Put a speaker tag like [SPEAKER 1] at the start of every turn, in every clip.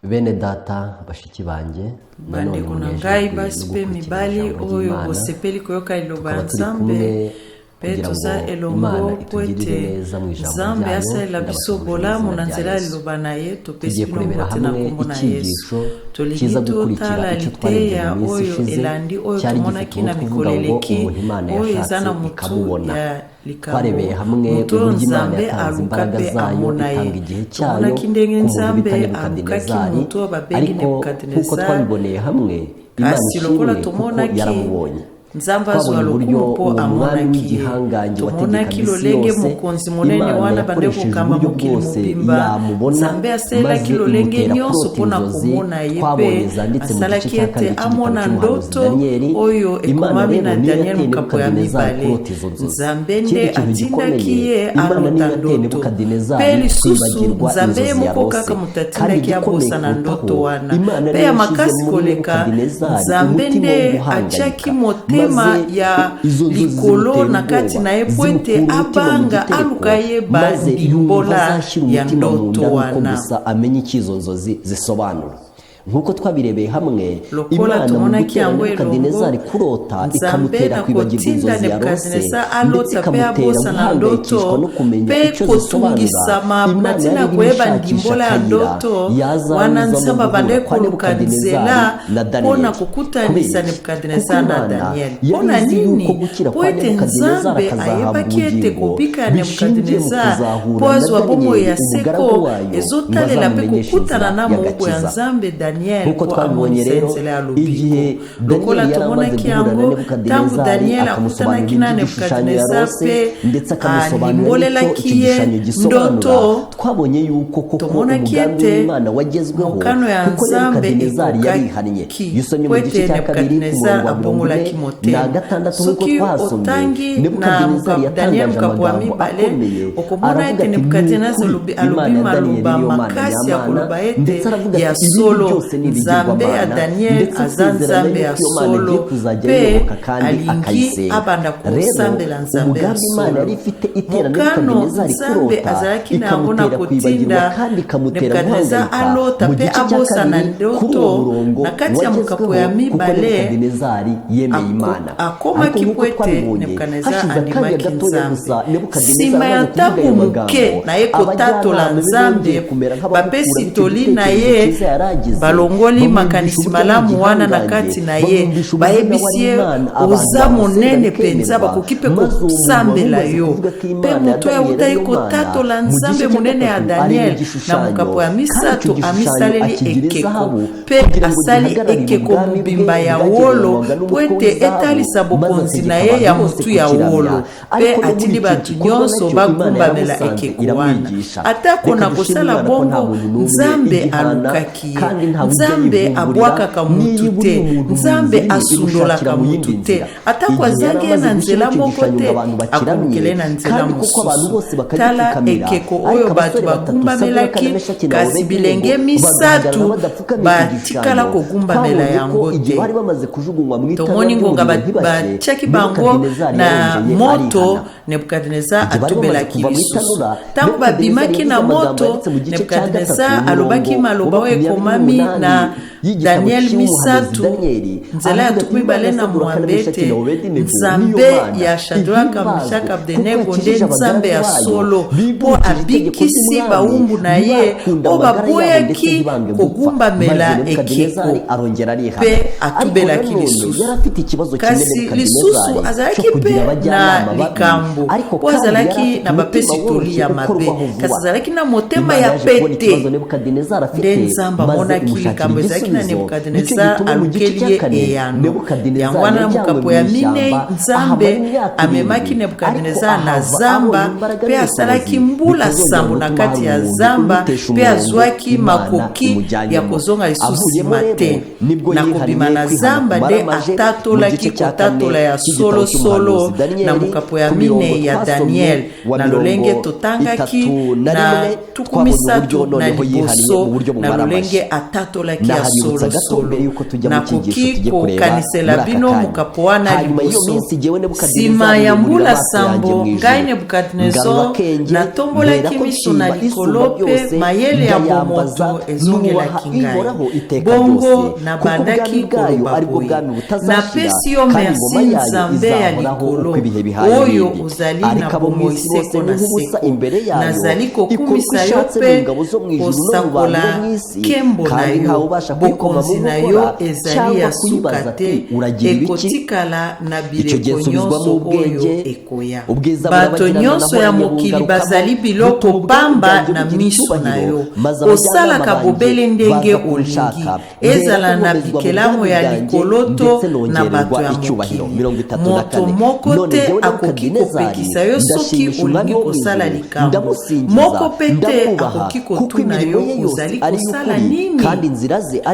[SPEAKER 1] bene data bashiki banjye
[SPEAKER 2] bande kunangai baspe mibali oyo bosepeli koyoka iloba nzambe petoza elongo kwete nzambe asalela biso bolamu na nzela liloba na ye topesi bino mbote na kombo na yesu tolingi totala liteya oyo elandi oyo tomonaki na mikolo eleki oyo eza na mutu ya
[SPEAKER 1] twarebeye hamwe uburyo Imana yatanze imbaraga zayo itanga igihe cyayo ku muntu bita Nebukadinezari, ariko kuko twabiboneye hamwe Imana ishimwe kuko yaramubonye.
[SPEAKER 2] Nzambazwa lukumpo amonaki tumonaki lolenge mukonzi monene wana bande kukamba mukili mubimba Nzambe asela kilolenge nyonso pona kumona yepe asalaki ete amona ndoto oyo ekomami na Daniel mukapo ya mibale Nzambe nde atindaki ye alota ndoto pe lisusu Nzambe moko kaka mutatindaki abosa na ndoto wana pe ya makasi koleka Nzambe nde achaki mote ya likolo na kati na epwete abanga aluka ye bandimbola ya ndoto wana
[SPEAKER 1] amenye ikizo nzozi zisobanura. Nkuko twabirebeye hamwe
[SPEAKER 2] Imana tumonaki yango
[SPEAKER 1] Nebukadinezari kurota ikamutera kwibagirwa inzozi yarose
[SPEAKER 2] ndetse ikamutera na ndoto no kumenya icyo zisobanura. Imana kweba ndimbola ya ndoto wanansamba bande kulukadizela pona kukutanisa Nebukadinezari na Daniel pona nini poete Nzambe ayebakete kupika Nebukadinezari pozwa bomo ya seko ezotalela pe kukutana na mugo ya Nzambe Daniel
[SPEAKER 1] kuko twabonye rero igihe Daniel yaramaze guhura na Nebukadinezari akamusobanurira igishushanyo yarose ndetse akamusobanurira icyo igishushanyo gisobanura. Twabonye yuko koko umugambi w'Imana wagezweho kuko Nebukadinezari yarihannye. Yusomye mu gice cya 2 ku murongo wa 16 nk'uko twasomye Nebukadinezari yatangaje amagambo akomeye aravuga ati Nebukadinezari alubima luba makasi ya kulubaete ya solo Nzambe ya Daniel azanzambe ya solo pe alingi abanda kusambela Nzambe ya solo mukano Nzambe azalaki na abona kutinda Nebukadinezari alota pe abosa na ndoto na kati ya mukapo ya mibale akoma kikwete Nebukadinezari andimaki Nzambe sima ya tabu muke na eko tato la Nzambe bapesi toli na ye balongoli makanisi malamu wana na kati na ye bayebisie oza monene penza bakokipe kusambela yo pe muto ya uta iko tato la Nzambe monene ya Daniel na mukapo ya misatu amisaleli ekeko pe asali ekeko mubimba ya wolo poete etali sabokonzi na ye ya mutu ya wolo pe atindi batu nyonso bagumbamela ekeko wana atako na kosala bongo Nzambe alukaki ye Nzambe abwakaka mutu te Nzambe asundolaka mutu te atako azangi na nzela moko te akulukele na nzela mosusu tala ekeko oyo batu bagumbamelaki kasi bilenge misatu batikala kogumbamela yango te tomoni ngonga batiaki bango na moto Nebukadinezari atubelaki lisusu tango babimaki na moto Nebukadinezari alobaki maloba oyo ekomami na Daniel misatu nzela ya tukumi bale na mwambete Nzambe ya Shadraka Meshaki Abednego nde Nzambe ya solo po abikisi baumbu na ye o baboyaki kogumbamela ekeko pe atubelaki lisusu kasi lisusu azalaki pe na likambo po azalaki na bapesi toli ya mabe kasi azalaki na motema ya pete nde Nzambe amonaki likambo ezalaki na Nebukadinezari alukeli ye eyano yango wana mukapo ya mine Nzambe amemaki Nebukadinezari na zamba pe asalaki mbula sambo na kati ya zamba pe azwaki makoki ya kozonga lisusu mate na kobima na zamba nde atatolaki kotatola ya solo solo na mukapo ya mine ya Daniel na lolenge totangaki na tukumisatu na liboso na lolenge atatolaki ya solo na koki kokanisela bino mukapoana liboso. Sima ya mbula sambo ngai Nebukadnezar natombolaki miso na likolo pe mayele ya bomoto ezongelaki ngai. Bongo nabandaki koloba boye: napesi yo merci Nzambe ya likolo oyo ozali na bomoi seko na seko. Nazali kokumisa yo pe kosakola kembo na yo. Bokonzi na yo ezali ya suka te, ekotikala na bileko nyonso oyo ekoya. Bato nyonso ya mokili bazali biloko pamba na miso na yo. Osalaka bobele ndenge olingi, ezala na bikelamu ya likolo to na bato ya mokili. Moto moko te akoki kopekisa yo soki olingi kosala likambo. Moko pe te akoki kotuna yo ozali kosala nini.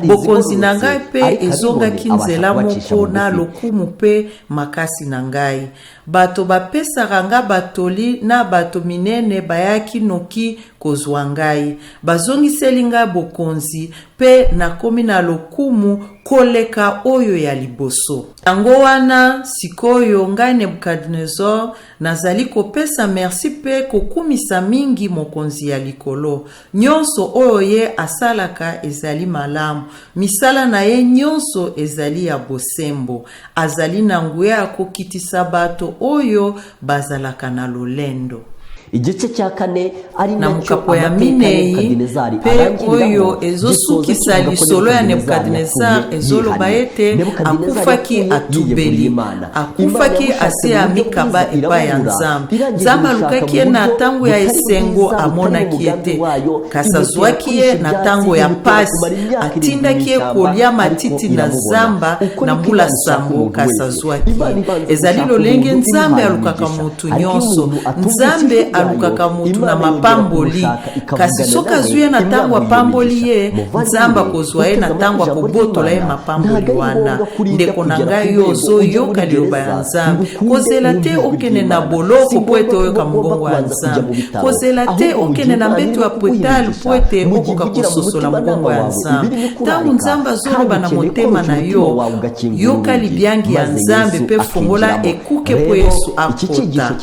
[SPEAKER 1] Bokonzi na ngai pe ezongaki nzela moko na lokumu pe makasi na ngai. Bato bapesaka nga batoli na bato minene bayaki noki kozwa ngai. Bazongiseli nga bokonzi pe nakomi na lokumu koleka oyo ya liboso. Yango wana sikoyo ngai Nebukadnezar nazali kopesa merci pe kokumisa mingi mokonzi ya likolo. Nyonso oyo ye asalaka ezali malamu. Misala na ye nyonso ezali ya bosembo. Azali na nguya akokitisa bato oyo bazalaka na lolendo.
[SPEAKER 2] Igice cya kane ari
[SPEAKER 1] na mukapo ya minei pe oyo ezosukisa lisolo ya Nebukadnezar ezoloba ete akufaki atubeli, akufaki ase ya mikaba epa ya Nzambe. Nzambe alukaki ye na tango ya esengo amonaki ete, kasi azwaki ye na tango ya pasi, atindaki ye kolia matiti na zamba na mbula sambo, kasi azwaki ye. Ezali lolenge Nzambe alukaka mutu nyonso. Nzambe alukaka mutu na mapamboli, kasi soka zuye na tango pamboli ye, Nzamba kozwa ye na tango kobotola ye mapamboli wana. Ndeko na ngai yo zo yoka liloba ya Nzambe. Kozela te okene na boloko po ete oyoka mbongo ya Nzambe. Kozela te okene na mbeto ya potali po ete okoka kososola mbongo ya Nzambe. Tango Nzambe azoloba na motema na yo, yoka libyangi ya Nzambe pe fongola ekuke po Yesu akota.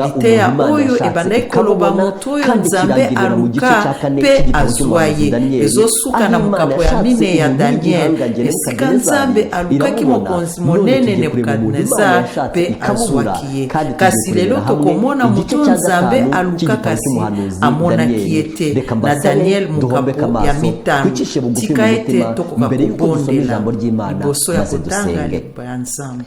[SPEAKER 1] Iteya oyo ebanda koloba moto oyo Nzambe aluka pe azwaye. Ezosuka na mukapo ya mine ya Daniel. Esika Nzambe alukaki mokonzi monene Nebukadnezar pe azwaki ye. Kasi lelo tokomona moto Nzambe aluka kasi amonaki ete na Daniel mukapo ya mitano. Tika ete tokoka kubondela liboso ya kotanga liba ya Nzambe.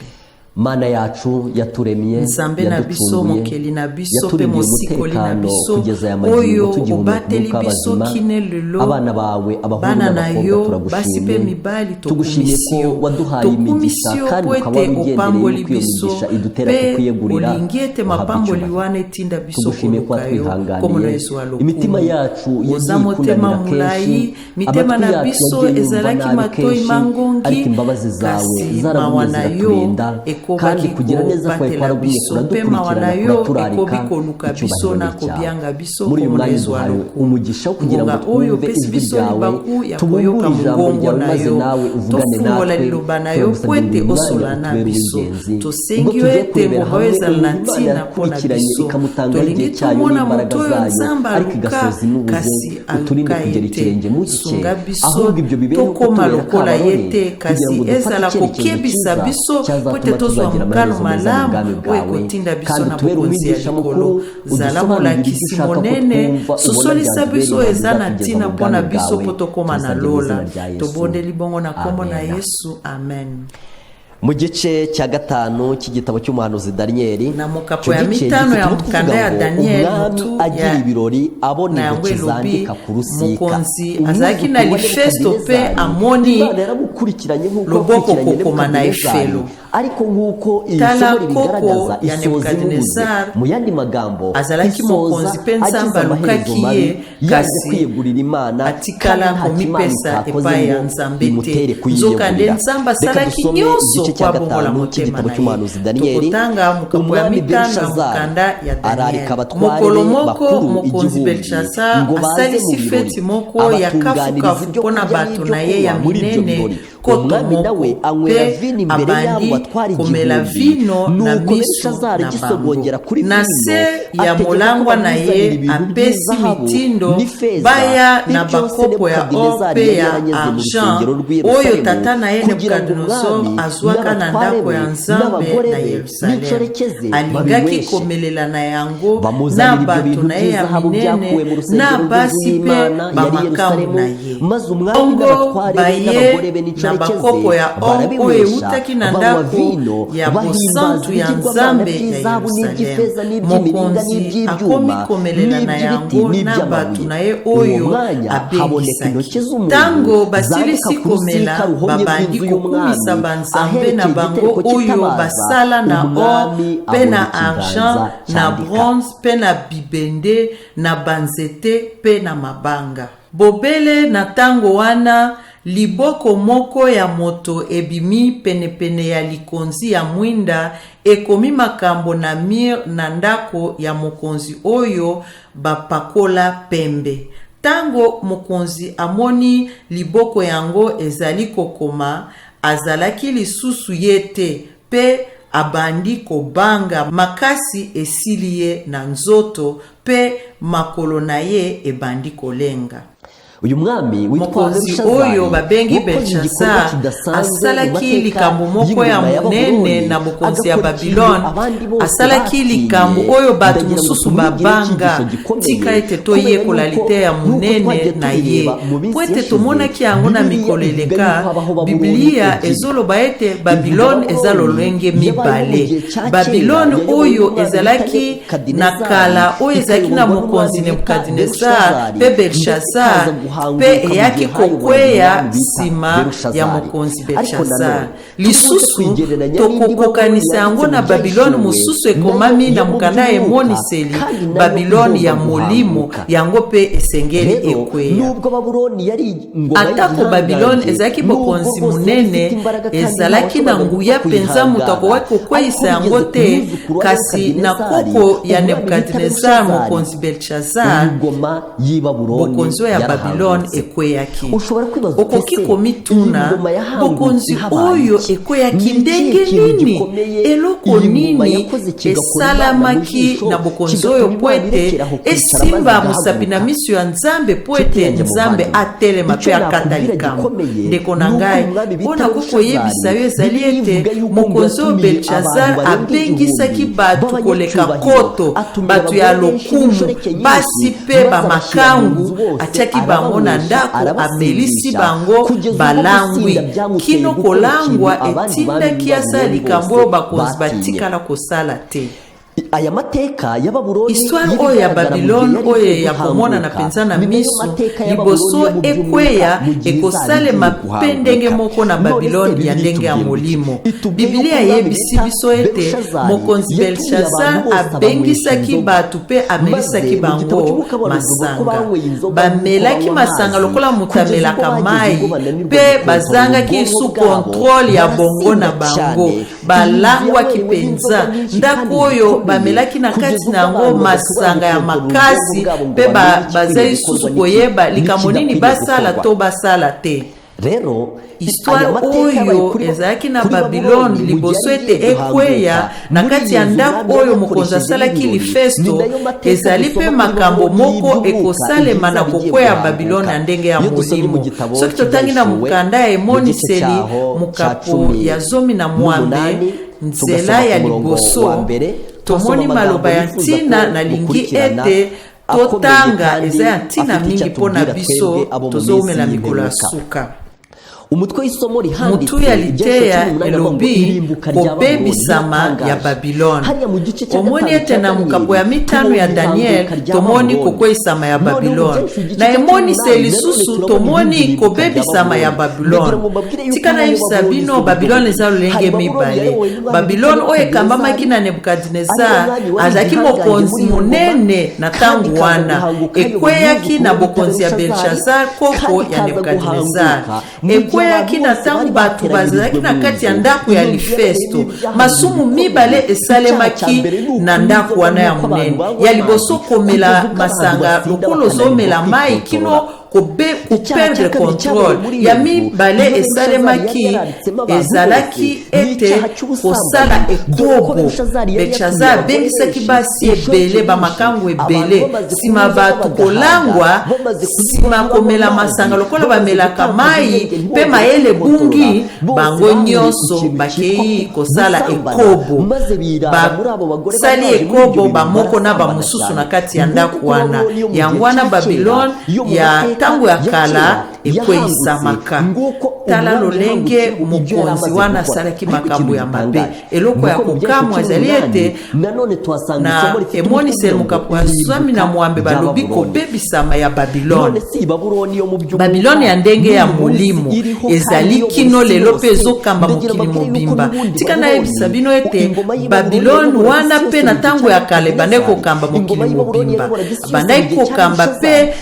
[SPEAKER 2] Mana yacu yaturemye,
[SPEAKER 1] Nzambe na biso mokeli na biso pe mosikoli na biso oyo obateli biso kine lelo
[SPEAKER 2] abana bawe
[SPEAKER 1] bana na yo basi pe mibali tokumisio po ete opamboli biso pe olingi ete mapamboli wane tinda biso koluka yo komo na Yesu alokumu.
[SPEAKER 2] Imitima yacu
[SPEAKER 1] oza motema mulai, mitema na biso ezalaki matoi mangongi, kasi mawana yo
[SPEAKER 2] kandi kugira neza kwa kwaraguye
[SPEAKER 1] kudukurikirana kuraturarika
[SPEAKER 2] koluka
[SPEAKER 1] biso na kobyanga biso
[SPEAKER 2] muri mwanzo wawe umugisha kugira ngo oyo pesi biso baku yakoyoka mugongo nayo tofungula liloba nayo kwete osolana biso tosengi ete mubaweza lantina pona biso tolingi tumona moto oyo Nzamba aluka kasi aluka ete sunga biso tokoma lokola yete kasi ezala kokebisa biso kwete tozwa mukano malamu oyo kotinda biso na bokonzi ya likolo. Zala molakisi monene sosolisa biso eza na ntina mpona biso po tokoma na lola. Tobondeli bongo na kombo na Yesu, amen. Mu gice cya gatanu cy'igitabo cy'umuhanuzi Daniel,
[SPEAKER 1] na mukapo ya mitano ya mukanda ya Daniel mutu
[SPEAKER 2] agira ibirori abona ikizandika ku rusika
[SPEAKER 1] mukonzi azaki na lifesto pe amoni
[SPEAKER 2] yaramukurikiranye nkuko
[SPEAKER 1] loboko kokoma na efelo
[SPEAKER 2] ariko nk'uko isomo ribigaragaza isoza imubuze. Mu yandi magambo isoza ageze amaherezo mabi yaje kwiyegurira Imana kandi nta kimana itakoze imutere kuyiyegurira. Reka dusome igice cya 5 cy'igitabo cy'umuhanuzi Daniyeli. Umwami Belishazari ararika abatware bakuru igihugu ngo baze mu birori abatunganiriza ibyo kurya n'ibyo kunywa muri ibyo birori. Umwami nawe anywera vino imbere y'abo batwara igihugu. Nuko Belishazari gisogongera kuri vino
[SPEAKER 1] yamulangwa naye apesi mitindo baya na bakopo ya ope ya argent oyo tata naye Nebukadinezar azwaka na ndako ya Nzambe na Yerusalemu. Alingaki komelela na yango na bato naye ya minene na basi pe bamakamu na ye. Ongo baye na bakopo ya opo eutaki na ndako ya bosantu ya Nzambe ya Yerusalemu. Mokonzi akomi komelela na yango na bato naye oyo abengisaki. Tango basilisi komela babandi kokumisa banzambe na bango oyo basala na or pe na argent na bronze pe na bibende na banzete pe na mabanga. Bobele na tango wana liboko moko ya moto ebimi penepene ya likonzi ya mwinda ekomi makambo na mir na ndako ya mokonzi oyo bapakola pembe. Tango mokonzi amoni liboko yango ezali kokoma, azalaki lisusu yete pe abandi kobanga makasi esili ye na nzoto pe makolo na ye ebandi kolenga.
[SPEAKER 2] Uyu mwami witwa
[SPEAKER 1] oyo babengi Belishazari asalaki likambo moko ya munene na mokonzi ya Babylon. Asalaki likambo oyo bato mususu babanga tika ete toyekola lite ya munene na ye po ete tomonaki yango na mikolo eleka. Biblia ezoloba ete Babylon eza lolenge mibale. Babylon oyo ezalaki na kala oyo ezalaki na mokonzi Nebukadinezar pe Belishazari pe eyaki kokweya sima ya mokonzi Belishazari. Lisusu tokokokanisa yango na Babylon mususu ekomami na mukanda emoniseli Babylon ya molimo yango pe esengeli ekweya. Atako Babylon ezalaki mokonzi munene ezalaki na nguya penza mutu akowaki kokweyisa yango te, kasi na koko ya Nebukadinezar mokonzi Belishazari bokonzi ya Babylon ekweyaki. Okoki komituna bokonzi oyo ekweyaki ndenge nini, eloko nini esalamaki na bokonzi oyo poete esimba musapi na miso ya Nzambe poete Nzambe atelema pe akata likambo. Ndeko na ngai mpona kokoyebisa yo ezali ete mokonzi oyo Belishazari abengisaki bato koleka koto, bato ya lokumu, basi pe bamakangu, atiaki bango na ndako, amelisi bango balangwi kino kolangwa etindaki asala likambo bakonzi batikala kosala te.
[SPEAKER 2] Aya mateka ya Babuloni
[SPEAKER 1] histoire oyo ya Babylon oyo ya komona na penza na miso liboso ekweya ekosalema pe ndenge moko na Babylon ya ndenge ya molimo. Biblia yebisi biso ete mokonzi Belishazari abengisaki bato pe amelisaki bango masanga. Bamelaki masanga lokola mutu amelaka mai pe bazangaki su contrôle ya bongo na bango. Balangwaki penza ndako oyo bamelaki na kati na yango masanga ya makasi pe bazali susu koyeba likambo nini basala to basala te. Histoire oyo ezalaki na Babylon liboso ete ekweya na kati ya ndako oyo mokonzi asalaki lifesto, ezali pe makambo moko ekosalema na kokweya Babylon na ndenge ya molimo. Soki totangi na mukanda ya emoniseli mukapo ya 14 nzela ya liboso tomoni maloba ya ntina na lingi ete totanga eza ya ntina mingi pona biso tozomela mikolo ya suka. mutu ya liteya elobi kobebisama ya Babiloni. Omoni ete na mukapo ya mitano ya Daniel tomoni kokweyisama ya Babiloni. Na emoniseli lisusu tomoni kobebisama ya Babiloni. Tika na yebisa bino Babiloni eza lolenge mibale. Babiloni oyo ekambamaki na Nebukadinezar azalaki mokonzi monene na tangu wana. Ekweyaki na bokonzi ya Belshazzar koko ya Nebukadinezar. Ekweyaki na tangu batu bazalaki na kati ya ndako ya Lifesto. Masumu mibale esalemaki na ndako wana ya munene. Ya liboso komela masanga lokolo zomela mai kino perdre contrôle. Ya mibale esalemaki ezalaki ete kosala ekobo. Belshazzar bengisaki basi ebele bamakangu ebele sima batu kolangwa sima komela masanga lokola bamelaka mai pe mayele bungi bango nyonso bakei kosala ekobo. Basali ekobo bamoko na bamususu na kati ya ndako wana. Yango wana Babiloni ya tangu ya kala ekweyisamaka. Tala lolenge mokonzi wana asalaki makambo ya mabe. Eloko ya kokamwa ezali ete na emoniseli mukapo ya 17 balobi kobebisama ya Babiloni. Babiloni ya ndenge ya molimo ezali kino lelo pe ezokamba mokili mobimba. Tika na yebisa bino ete Babiloni wana pe na tango ya kale bande kokamba mokili mobimba. Bande kokamba pe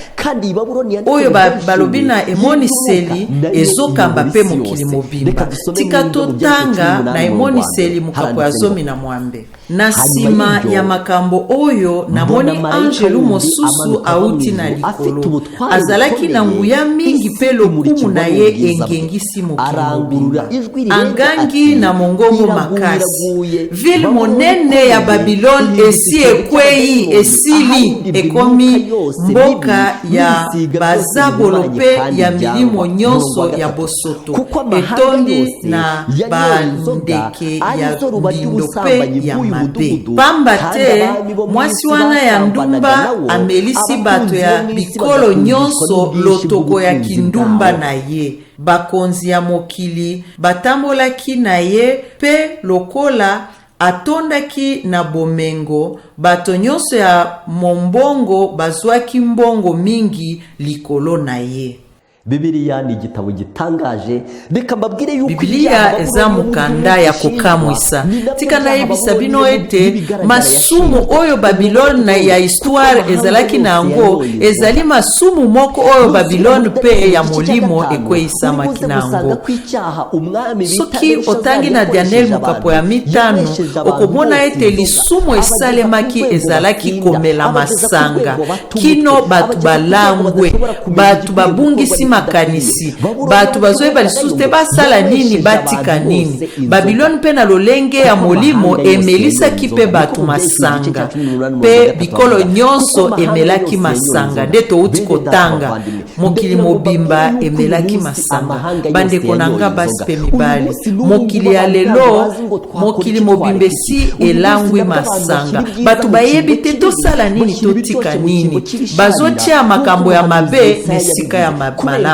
[SPEAKER 1] oyo balobi na emoniseli ezokamba pe mokili mobimba. Tika totanga na emoniseli mukapo ya 17. Na sima ya makambo oyo namoni angelu mosusu auti na likolo. Azalaki na nguya mingi pe lokumu na ye engengisi mokili mobimba. Angangi na mongongo makasi. Ville monene ya Babiloni esi ekweyi esili ekomi mboka ya bazabolo pe ya milimo nyonso ya bosoto. Etondi na bandeke ya bindo pe ya mabe. Pamba te mwasi wana ya ndumba amelisi bato ya bikolo nyonso lotoko ya kindumba na ye. Bakonzi ya mokili batambolaki na ye pe lokola atondaki na bomengo. Bato nyonso ya mombongo bazwaki mbongo mingi likolo na ye.
[SPEAKER 2] Bibiliya ni igitabo gitangaje. Reka mbabwire yuko
[SPEAKER 1] Bibiliya eza mukanda ya kokamwisa. Tika na yebisa bino ete masumu oyo Babiloni na ya histoire ezalaki nango ezali masumu moko oyo Babiloni pe ya molimo ekweyisamaki nango. Soki otangi na Daniel mukapo ya mitano okomona ete lisumu esalemaki ezalaki komela masanga kino batu balangwe batu babungisi makanisi batu bazoyeba lisusu te basala nini batika nini. Babiloni pe na lolenge ya molimo emelisaki pe batu masanga pe bikolo nyonso emelaki masanga. Nde touti kotanga mokili mobimba emelaki masanga. Bandeko nanga basi pe mibali mokili ya lelo mokili mobimba si elangwi masanga. Batu bayebi te tosala nini totika nini. Bazotia makambo ya mabe nesika ya malamu.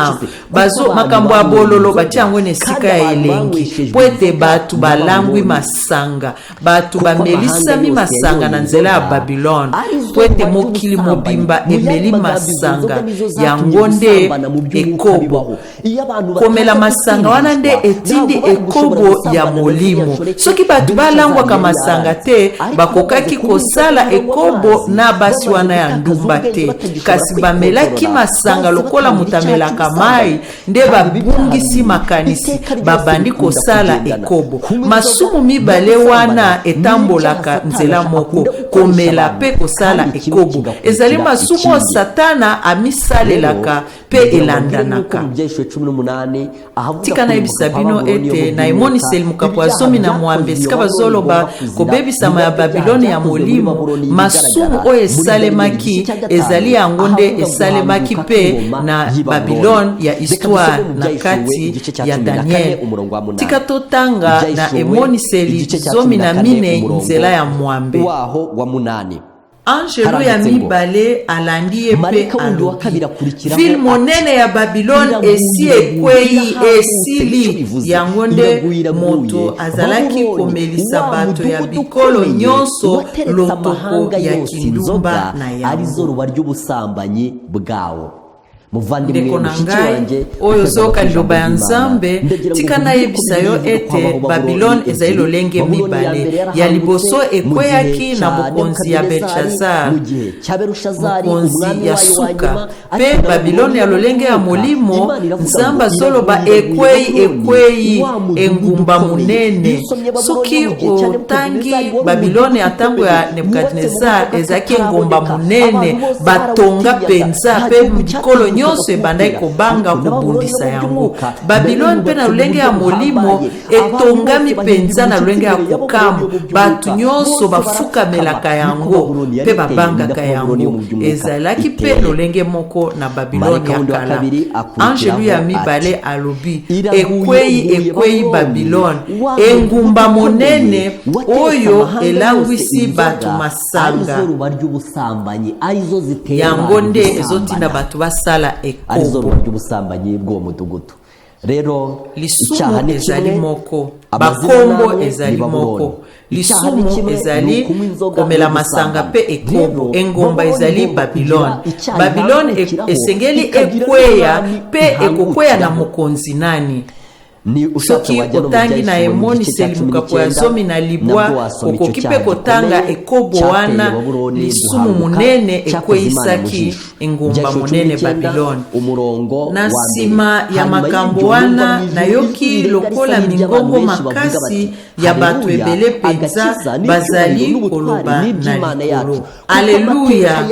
[SPEAKER 1] Bazo makambo ya bololo batiango nesika ya elengi. Pwete batu balangwi masanga. Batu bamelisami masanga na nzela ya Babiloni. Pwete mokili mobimba emeli masanga yango nde ekobo. Komela masanga wana nde etindi ekobo ya molimo. Soki batu balangwaka masanga te bakokaki kosala ekobo na basi wana ya ndumba te. Kasi bamelaki masanga lokola mutamelaka mai nde babungisi makanisi babandi kosala ekobo. Masumu mibale wana etambolaka nzela moko komela pe kosala ekobo. Ezali masumu satana amisalelaka pe elandanaka. Tika na yebisa bino ete na emoniseli mukapo ya 17 sika bazoloba kobebisama ya Babiloni ya molimo. Masumu oyo esalemaki ezali yango nde esalemaki pe na Babiloni ya histoire na kati ya Daniel. Tika totanga na emoniseli 14 nzela ya mwambe. Angelo ya mibale alandiye pe alobi ville monene ya Babylone esi ekwei esili yango nde moto azalaki komelisa bato ya bikolo nyonso lotoko ya kindumba na yango. Ndeko na ngai oyo zoka liloba ya Nzambe tika nayebisa yo ete Babylone ezali lolenge mibale. Ya liboso ekweyaki na mokonzi ya Belshazzar, mokonzi ya suka, pe Babylone ya lolenge ya molimo Nzambe azoloba ekwei engumba munene. Soki otangi Babylone ya ntango ya Nebukadnezar ezalaki engumba munene batonga penza pe bikolo nyonso ebandaki kobanga kobundisa yango. Babylone pe na lolenge ya molimo etongami penza na lolenge ya kokambo, bato nyonso bafukamelaka yango pe babangaka yango. Ezalaki pe lolenge moko na Babylone ya kala. Angelu ya mibale alobi ekwei Babylone engumba monene oyo elangwisi bato masanga, yango nde ezotinda bato basala ekobo. Lisumu ezali moko, bakombo ezali moko. Lisumu ezali komela masanga pe ekobo, engomba ezali Babylone. Babylone esengeli ekweya pe ekokweya na mokonzi nani? Soki otangi na emoniseli mukapo ya zomi na libwa okoki pe kotanga ekobo wana lisumu munene ekweyisaki engumba munene Babylone. Na nsima ya makambo wana nayoki lokola mingongo makasi ya bato ebele penza bazali koloba na likolo. Aleluya,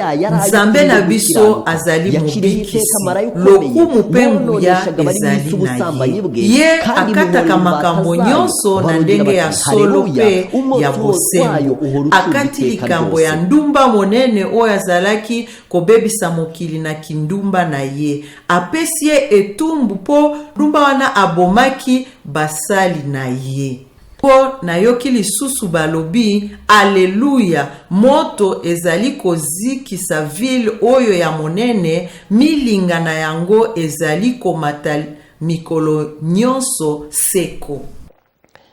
[SPEAKER 1] Nzambe na biso azali mobikisi, lokumu pe nguya ezali na ye. Akataka makambo nyonso na ndenge ya solo pe ya bosembo. Akati likambo ya ndumba monene oyo azalaki kobebisa mokili na kindumba na ye. Apesi ye etumbu po ndumba wana abomaki basali na ye. Po nayoki lisusu balobi aleluya, moto ezali kozikisa ville oyo ya monene, milinga na yango ezali komata mikolo nyonso seko.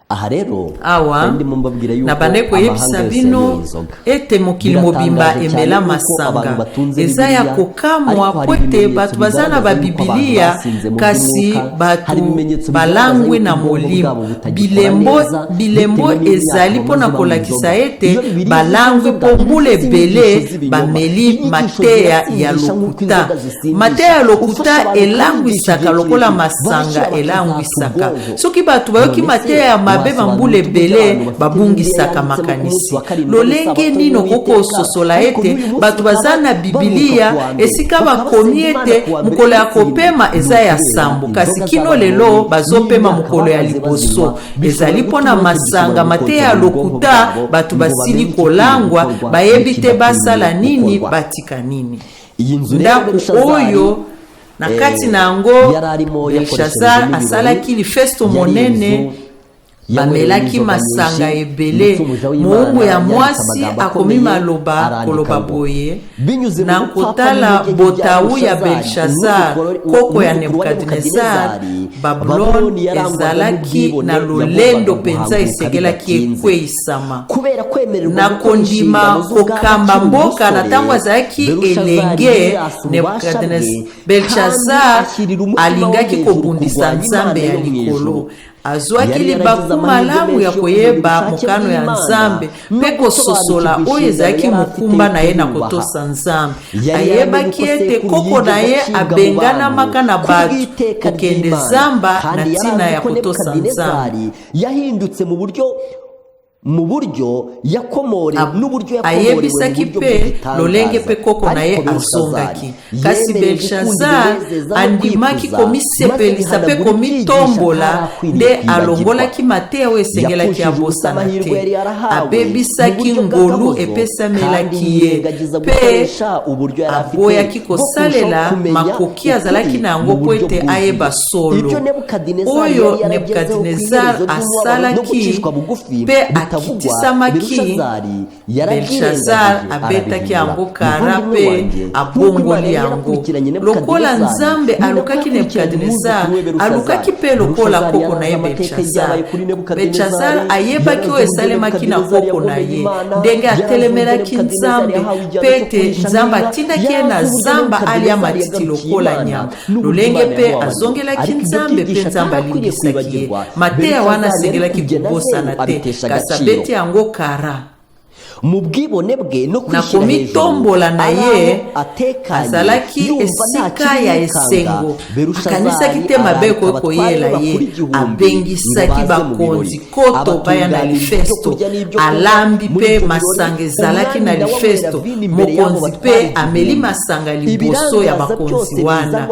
[SPEAKER 2] Aha rero
[SPEAKER 1] awa nabande koyebisa bino ete mokili mobimba emela masanga eza ya kokamwa pote bato baza na babibilia kasi bato balangwe na molimo. Bilembo ezali mpona kolakisa ete balangwe po mbula ebele bameli mateya ya lokuta. Mateya ya lokuta elangwisaka lokola masanga elangwisaka. Soki bato bayoki mateya ya mabe bambule bele babungisaka makanisi. Lolenge nino koko sosola ete bato baza na bibilia esika bakomi ete mukolo ya kopema eza ya sambo, kasi kino lelo bazopema mukolo ya liboso. Ezali mpona masanga mateya ya lokuta bato basili kolangwa bayebi te basala nini batika nini. Ndako oyo na kati na yango Belshazzar asalaki lifesto monene, bamelaki masanga ebele. Moumbu ya mwasi akomi maloba koloba boye na kotala botawu ya Belshazzar koko ya Nebukadnezar. Babylone ezalaki na lolendo penza esegelaki ekweyisama na kondima kokamba mboka na ntango azalaki elenge. Belshazzar alingaki kobundisa Nzambe ya likolo. Azwaki libaku malamu ya koyeba mokano ya Nzambe pe kososola oyo ezalaki mokumba na ye na kotosa Nzambe. Ayebaki ete koko na ye abenganamaka na bato kokende zamba na ntina ya kotosa Nzambe.
[SPEAKER 2] Yahindutse mu buryo yakomore n'uburyo
[SPEAKER 1] ayebisaki pe lolenge pe koko na ye azongaki. Kasi Belshazzar andimaki komisepelisa pe komitombola nde alongolaki mateya oyo esengelaki abosana te. Abebisaki ngolu epesamelaki ye pe aboyaki kosalela makoki azalaki na yango po ete ayeba solo oyo Nebukadnezar asalaki pe kitisamaki Belshazar abetaki yango kara pe abongoli yango lokola nzambe alukaki Nebukadnezar alukaki pe lokola koko na ye Belshazar ayebaki oyo esalemaki na koko na ye ndenge atelemelaki nzambe pe te nzambe atindaki ye na zamba alia matiti lokola nyama lolenge pe azongelaki nzambe pe nzambe alimbisaki ye mateya wana asengelaki kobosana te kasi abeti yango kara na komitombola na ye azalaki esika ya esengo akanisaki te mabe koyela ye abengisaki bakonzi koto baya na lifesto alambi mpe masanga ezalaki na lifesto mokonzi mpe ameli masanga liboso ya bakonzi wana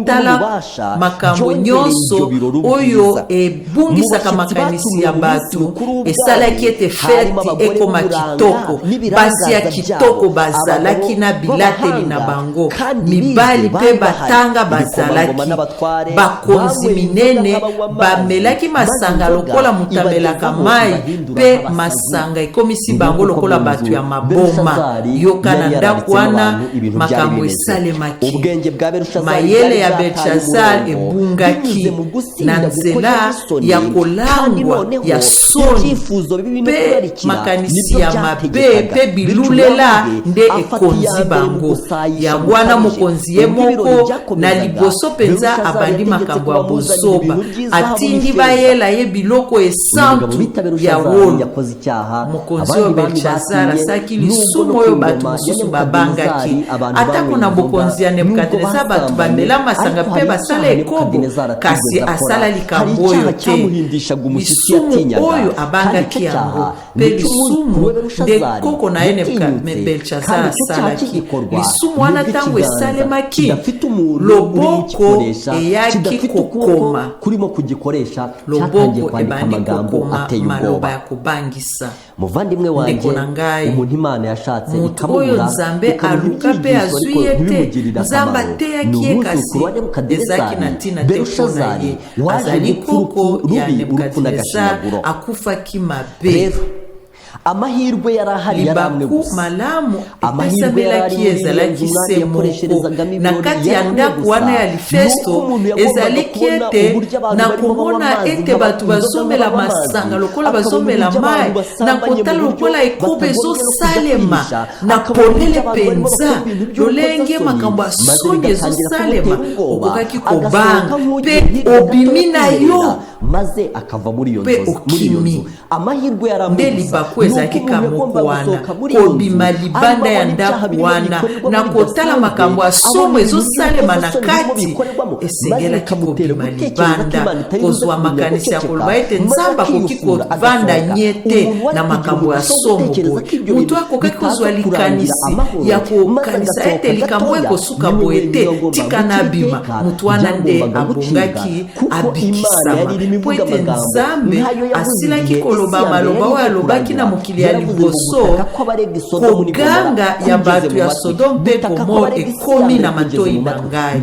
[SPEAKER 1] tala makambo nyonso oyo ebungisaka makanisi ya bato esalaki ete feti ekoma kitoko basi ya kitoko bazalaki na bilateli na bango mibali pe batanga bazalaki bakonzi minene bamelaki masanga lokola mutamelaka mai pe masanga ekomisi bango lokola bato ya maboma yoka na ndako wana makambo esalemaki mayele ya Belshazar ebungaki na nzela ya kolangwa ya soni pe makanisi ya mabe pe bilulela nde ekonzi bango ya wana mokonzi ye moko na liboso penza abandi makambo ya bozoba atindi bayela ye biloko esantu ya wolo mokonzi oyo Belshazar asaki lisumu oyo bato mosusu babangaki atako na bokonzi ya Nebukadnezar bato bamela masanga pe basala ekobo kasi asala likambo oyo te lisumu oyo abangaki yango pe lisumu nde koko na ye Belshazar asalaki lisumu wana ntango esalemaki loboko eyaki kokoma loboko ebandi kokoma maloba ya kobangisa ndeko na ngai moto oyo nzambe aluka mpe azwi ye te nzambe ateyaki ye kasi ezalaki na ntina te mpona ye azali koko ya Nebukadnezar akufaki mabe
[SPEAKER 2] amahirwe yarahari
[SPEAKER 1] libaku malamu epasamelaki ezalaki se moko na kati ya ndako wana ya lifesto ezalaki ete na komona ete bato bazomela masanga lokola bazomela mai na kotala lokola ekobe ezosalema na polele penza lolenge makambo ya soni ezosalema okokaki kobanga mpe obimi na yo
[SPEAKER 2] maze akava muri iyo nzu amahirwe
[SPEAKER 1] nde libaku ezalaki kamoko wana kobima libanda ya ndako wana na kotala makambo ya somo ezosalema na kati esengelaki kobima libanda kozwa makanisi ya koloba ete nzambe akoki kovanda nye te na makambo ya somo boye moto akokaki kozwa likanisi ya kokanisa ete likambo ekosuka boye te tika na abima moto wana nde abongaki abikisama po ete nzambe asilaki koloba maloba oyo alobaki na mokili ya liboso koganga ya bato ya Sodome mpe Gomora ekomi na matoi na ngai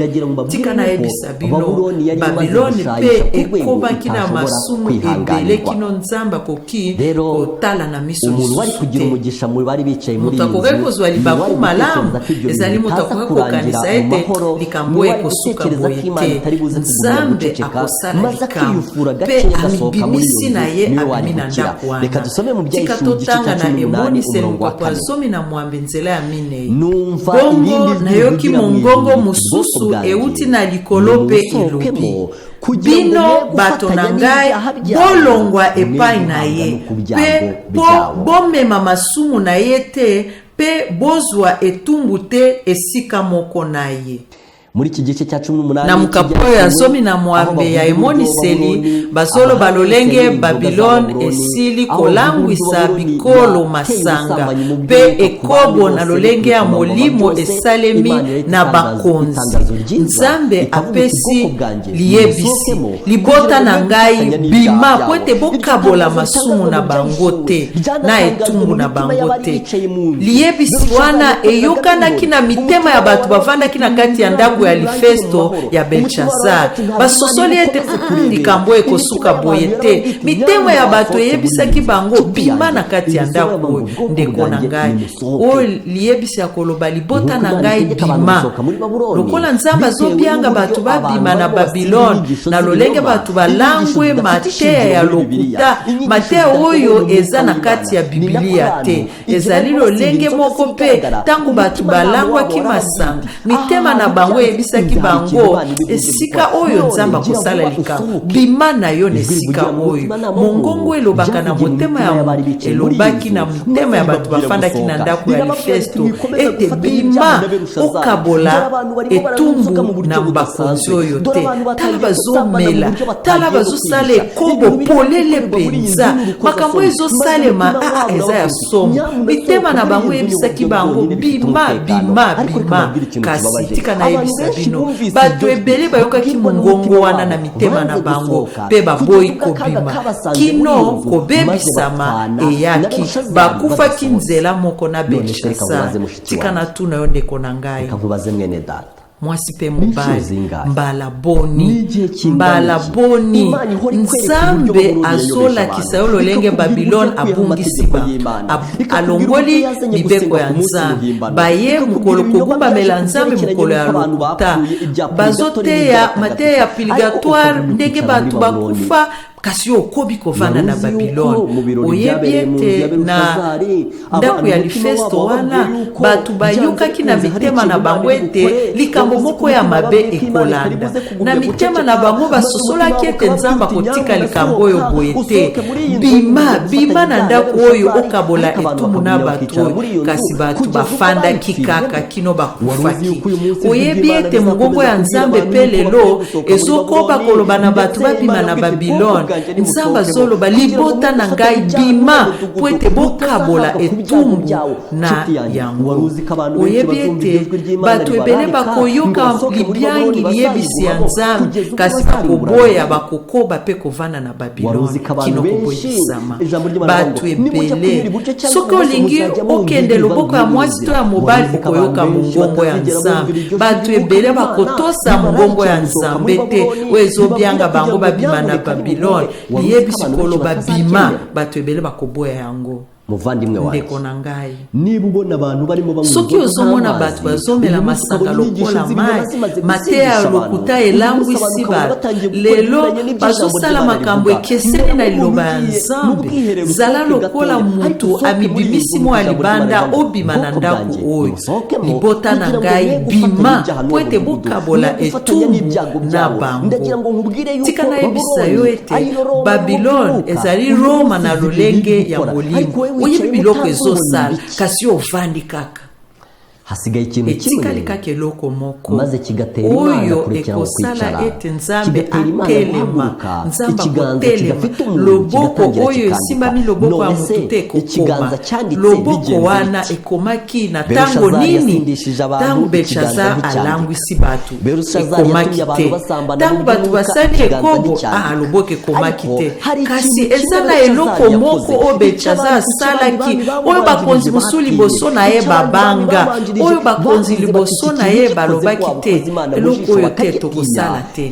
[SPEAKER 1] tika nayebisa bino Babiloni mpe ekomaki na masumu ebele kino nzambe akoki kotala na miso lisusu te moto akokaki kozwa libaku malamu ezali moto akokaki kokanisa ete likambo ekosuka boye te nzambe akosala likambo mpe amibimisi na ye abimi na ndako wana tika totanga na emoniseli moto azomi na mwambe nzela ya minei bongo nayoki mongongo mosusu euti na likolo mpe elobi bino bato na ngai bolongwa epai na ye mpe po bomema masumu na ye te mpe bozwa etumbu te esika moko na ye
[SPEAKER 2] muri iki gice cya 18
[SPEAKER 1] na mukapo ya zomi na mwambe ya emoniseli bazolo balolenge Babilon esili kolangwisa bikolo masanga pe ekobo na lolenge ya molimo esalemi na bakonzi nzambe apesi liyebisi libota na ngai bima kwete bokabola masumu na bango te na etumbu na bango te liyebisi wana eyokanaki na mitema ya bato bavandaki na kati ya ndako ndako ya lifesto ya Belshazzar basosoli ete likambo ekosuka boye te. Mitema ya bato eyebisaki bango bima na kati ya ndako ndeko na ngai oyo liyebisi ya koloba libota na ngai bima. Lokola Nzambe azobianga bato babima na Babilone na lolenge bato balangwe mateya ya lokuta, mateya oyo eza na kati ya Biblia te, ezali lolenge moko pe tangu bato balangwaki masanga mitema na bango eyebisaki bango esika oyo Nzambe akosala likambo bima na yo nesika oyo. Mongongo elobaka na motema ya elobaki na motema ya bato bafandaki na ndako ya lifesto ete bima okabola etumbu na bakonzi oyo te. Tala bazomela, tala bazosala ekobo polele penza makambo ezosalema eza ya somo. Mitema na bango eyebisaki bango bima bima bima. Kasi tika na yebisa bino bato ebele bayokaki mongongo wana na mitema na bango pe baboyi kobima kino kobebisama eyaki bakufaki nzela moko na Belshazzar. Tika na tuna yo ndeko na ngai mwasi pe mobali mbala boni Nzambe azolakisa yo lolenge Babilone abungisi alongoli mibeko ya Nzambe baye mukolo kogumbamela Nzambe mukolo ya lokuta bazoteya mateya ya purgatoire ndenge bato bakufa kasi okobi kovanda na Babilone. Oyebi ete na ndako ya lifesto wana bato bayokaki na mitema na bango ete likambo moko ya mabe ekolanda na mitema na bango basosolaki ete Nzambe akotika likambo oyo boye te. Bima na ndako oyo okabola etumu na bato kasi bato bafandaki kaka kino bakufaki. Oyebi ete mongongo ya Nzambe pe lelo ezokoba koloba na bato babima na Babilone. Nzambe azoloba libota na ngai bima po ete bokabola etumbu na yango. Oyebi ete bato ebele bakoyoka libyangi liyebisi ya Nzambe kasi bakoboya bakokoba pe kovanda na Babilone kino koboyisama. Bato ebele soki olingi okende loboko ya mwasi to ya mobali okoyoka mongongo ya Nzambe. Bato ebele bakotosa mongongo ya Nzambe te oyo ezobianga bango babima na Babilone liyebisi koloba bima bato ebele bakoboya yango.
[SPEAKER 2] Muvandimwe wawe
[SPEAKER 1] ndeko na ngai
[SPEAKER 2] niba ubona abantu barimo banywa
[SPEAKER 1] soki uzomona bato bazomela masanga lokola mai mateya lokuta elangu isiba lelo bazosala makambo ekeseni na liloba ya Nzambe zala lokola mutu amibimisi mo alibanda obima na ndako oyo libota na ngai bima po ete bokabola etumbu na bango. Tika na yebisa yo ete Babilone ezali Roma na lolenge ya molimo oyebi biloko ezosala kasi ovandi kaka
[SPEAKER 2] hasigaye ikintu
[SPEAKER 1] etikali kaka eloko moko
[SPEAKER 2] maze kigatera Imana kurikira
[SPEAKER 1] ekosala ete Nzambe atelema Nzambe atelema loboko oyo esimbami loboko ya mutu te ekokoma loboko wana ekomaki na tango nini tango Belshazzar alangwisi bato ekomaki te tango bato basali ekobo loboko ekomaki te kasi eza na eloko moko oyo Belshazzar asalaki oyo bakonzi mosusu liboso na ye babanga oyo bakonzi liboso na ye balobaki te eloko oyo te tokosala te.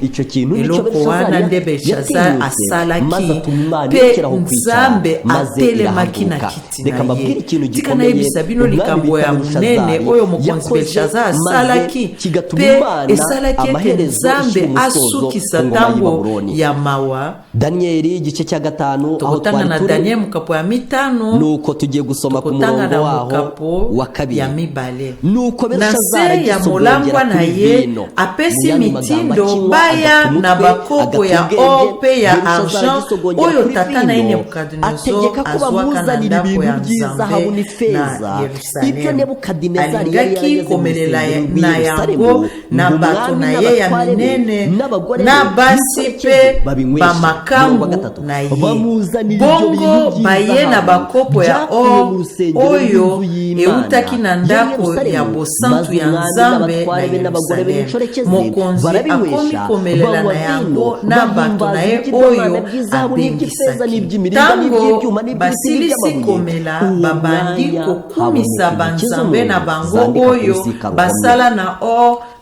[SPEAKER 1] Eloko wana nde Belshazzar asalaki pe Nzambe atelemaki na kiti na ye. Tika na yebisa bino likambo ya munene oyo mokonzi Belshazzar asalaki pe esalaki ete Nzambe asukisa tango ya mawa.
[SPEAKER 2] Danieli igice cya 5
[SPEAKER 1] aho twari na Daniel mukapo ya 5
[SPEAKER 2] nuko tugiye gusoma ku murongo waho wa 2
[SPEAKER 1] ya mibale
[SPEAKER 2] nuko
[SPEAKER 1] Belshazzar ya molangwa na ye apesi mitindo baya na bakopo ya ope ya argent oyo tata na Nebukadinezar azwaka na ndako ya Nzambe na Yerusalemu. Alingaki komelela na yango na bato na ye ya minene na basi pe bamakambu na ye bongo baye na bakopo ya oyo eutaki na ndako ya bosantu ya Nzambe na Yerusalemu. Mokonzi akomi komelela na yango na bato na ye oyo abengisaki. Tango basilisi komela babandi kokumisa banzambe na bango oyo basala na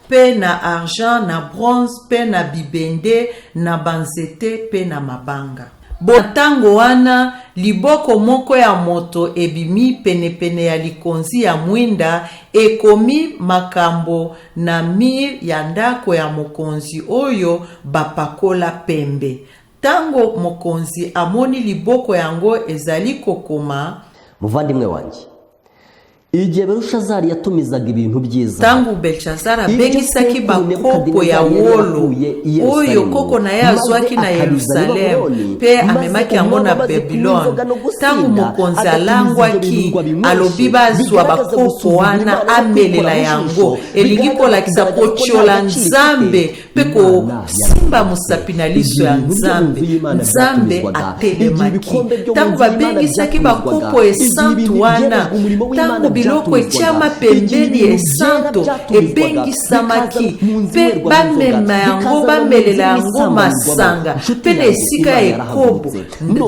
[SPEAKER 1] pe na argent na bronze pe na bibende na banzete pe na mabanga. Botango wana liboko moko ya moto ebimi penepene ya likonzi ya mwinda ekomi makambo na mir ya ndako ya mokonzi oyo bapakola pembe. Tango mokonzi amoni liboko yango ezali kokoma.
[SPEAKER 2] Muvandimwe wanje, igihe Belushazari yatumizaga ibintu byiza,
[SPEAKER 1] tangu Belshazara bengisaki bakopo ya wolo oyo koko na ye azwaki na Yerusalemu pe amemaki yango na Babylon. Tangu mokonzi alangwaki alobi bazwa bakopo wana amelela yango elingi kolakisa kotiola Nzambe pe kosimba mosapi na liso ya Nzambe. Nzambe atelemaki. Tangu babengisaki bakopo esantu wana, tangu biloko etiama pembeni esanto ebengisamaki pe bamema yango bamelela yango masanga pe na esika ya ekobo,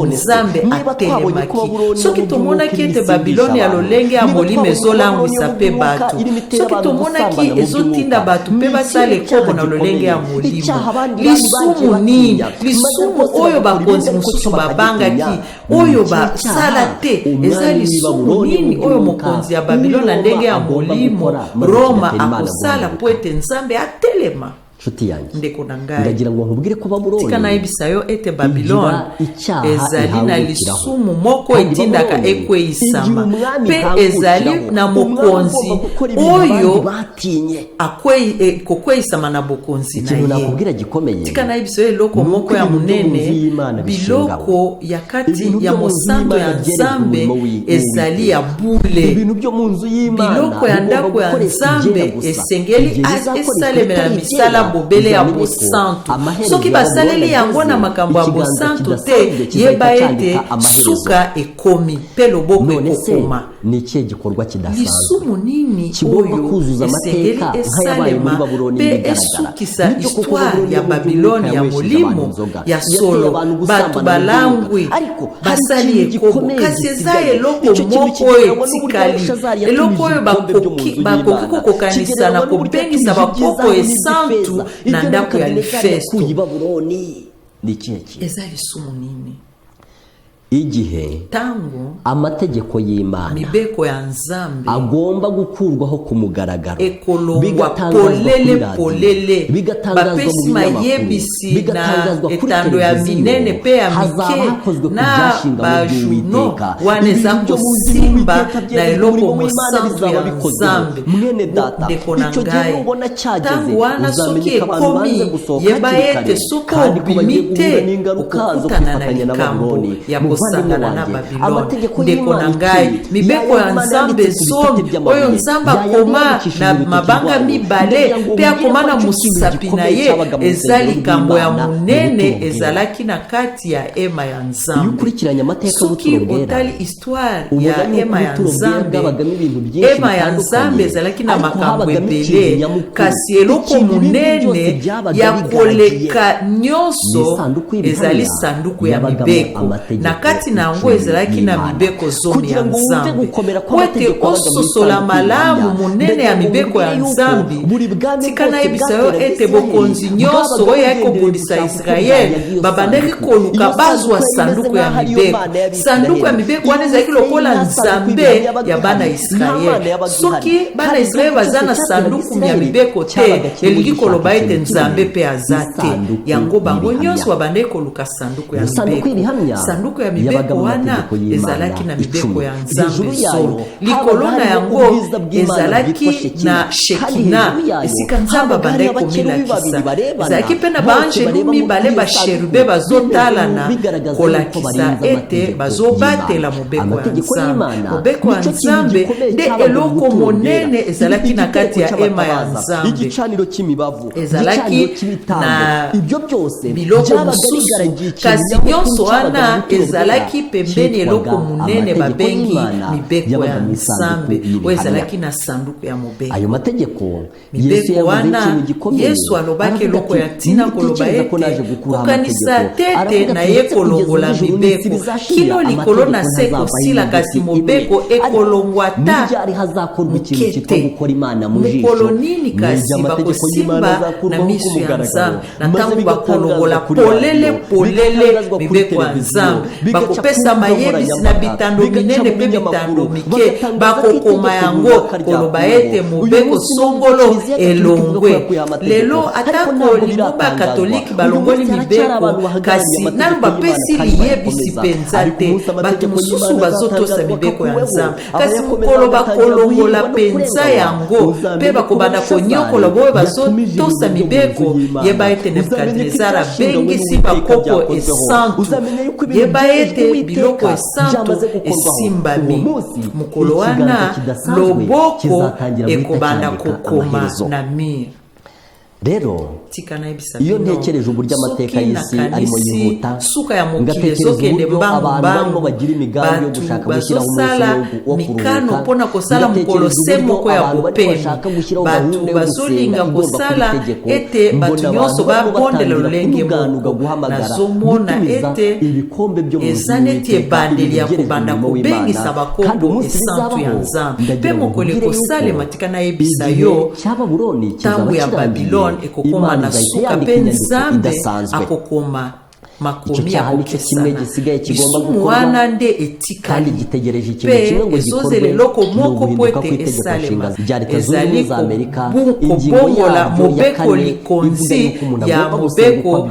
[SPEAKER 1] Nzambe atelemaki. Soki tomonaki ete Babiloni ya lolenge ya molimo ezolangwisa pe bato, soki tomonaki ezotinda bato pe basala ekobo na lolenge ya molimo, lisumu nini? Lisumu oyo bakonzi mosusu babangaki oyo basala te, eza lisumu nini oyo mokonzi ya Babiloni na ndenge ya molimo Roma akosala po ete Nzambe atelema?
[SPEAKER 2] Nshuti yanjye,
[SPEAKER 1] ndeko na ngai,
[SPEAKER 2] ndagira ngo nkubwire ko Babuloni
[SPEAKER 1] tika nayebisa yo ete Babiloni ezali na lisumu moko etindaka ekweyisama pe ezali na mokonzi oyo kokweyisama na bokonzi na ye. Tika nayebisa yo eloko moko ya munene, biloko ya kati ya mosantu ya Nzambe ezali ya bule. Biloko ya ndako ya Nzambe esengeli esalemela misala bobele ya bosantu. Soki basaleli yango na makambo ya bosantu te, yeba ete suka ekomi pe loboko ekokoma. Lisumu nini oyo esengeli esalema pe esukisa histoire ya Babiloni ya molimo ya solo? Bato balangwi basali ekobo, kasi eza eloko moko etikali, eloko oyo bakoki kokokanisa na kobengisa bakopo esantu na ndako ya lifesto. Eza lisumu nini?
[SPEAKER 2] Igihe
[SPEAKER 1] tangu
[SPEAKER 2] amategeko y'Imana
[SPEAKER 1] mibeko ya Nzambe
[SPEAKER 2] agomba gukurwaho ku mugaragaro,
[SPEAKER 1] ekolongwa polele bapesi mayebisi na etando ya minene pe ya mike na bajuno waneza kosimba na eloko mosantu ya Nzambe. Ndeko na ngai, tangu wana soki ekomi, yeba ete soko obimite okukutana na likambo ya sangana na Babiloni. Ndeko na ngai, mibeko ya Nzambe zomi oyo Nzambe akoma na mabanga mibale pe akoma na musapi na ye, ezali kambo ya munene ezalaki na kati ya ema ya Nzambe. Soki otali histoire ya ema ya Nzambe, ema ya Nzambe ezalaki na makambo ebele, kasi eloko munene ya koleka nyonso ezali sanduku ya mibeko. Na kati na yango ezalaki na mibeko zomi ya Nzambe. Kwete ososola malamu munene ya mibeko ya Nzambe, tika nayebisa yo ete bokonzi nyonso oyo ekobundisa Israeli babandaki koluka bazwa sanduku ya mibeko. Sanduku ya mibeko wana ezalaki lokola Nzambe ya bana Israeli. Soki bana Israeli baza na sanduku ya mibeko te, elingi koloba ete Nzambe pe aza te. Yango bango nyonso babandaki koluka sanduku ya mibeko. Sanduku ya mibeko wana ezalaki na mibeko ya Nzambe solo. Likolo na yango ezalaki na Shekina, esika Nzambe bandai komilakisa. Ezalaki pe na baanjelu mibale basherube bazotalana kolakisa ete bazobatela mobeko ya Nzambe. Mobeko ya Nzambe nde eloko monene ezalaki na kati ya ema ya Nzambe. Ezalaki na biloko mosusu, kasi nyonso wana ezalaki ezalaki pembeni eloko munene babengi mibeko ya nzambe oyo ezalaki na sanduku ya mobeko.
[SPEAKER 2] Ayo mategeko
[SPEAKER 1] mibeko wana Yesu alobaki eloko ya ntina koloba ete kokanisa tete na ye kolongola mibeko kino likolo na se kosila kasi mobeko ekolongwa ta mukete mukolo nini kasi bakosimba na miso ya nzambe na ntango bakolongola polele mibeko ya nzambe bakopesa mayebisi na bitando minene mpe bitando mike bakokoma yango koloba ete mobeko songolo elongwe. Lelo atako lingomba katoliki balongoli mibeko kasi nanu bapesi liyebisi penza te bato mosusu bazotosa mibeko ya nzambe kasi mokolo bakolongola penza yango mpe bakobanda konyokola boyo bazotosa mibeko yeba ete Nebukadnezar abengisi bakopo esantu yeba ete biloko esantu esimbami mokolo wana loboko ekobanda kokoma na mir.
[SPEAKER 2] Rero iyo ntekereje uburyo amateka y'isi arimo yihuta ngatekereza uburyo abantu barimo bagira imigambi yo gushaka gushyiraho umunsi wo kuruhuka ngatekereza uburyo abantu bashaka gushyiraho gahunda yo gusenga igomba kubitegeko mbona abantu barimo batangira guhamagara gutumiza ibikombe byo mu
[SPEAKER 1] ezaneti ebandeli ya kubanda kubengisa bakopo esantu ya nzambe mpe mokolo ekosalema tika nayebisa yo ntango ya Babiloni ekokoma na suka pe nzambe akokoma makomi ya kokesana lisumu wana nde etikali pe ezozele loko moko po ete esalema ezali kobongola mobeko likonzi ya mobeko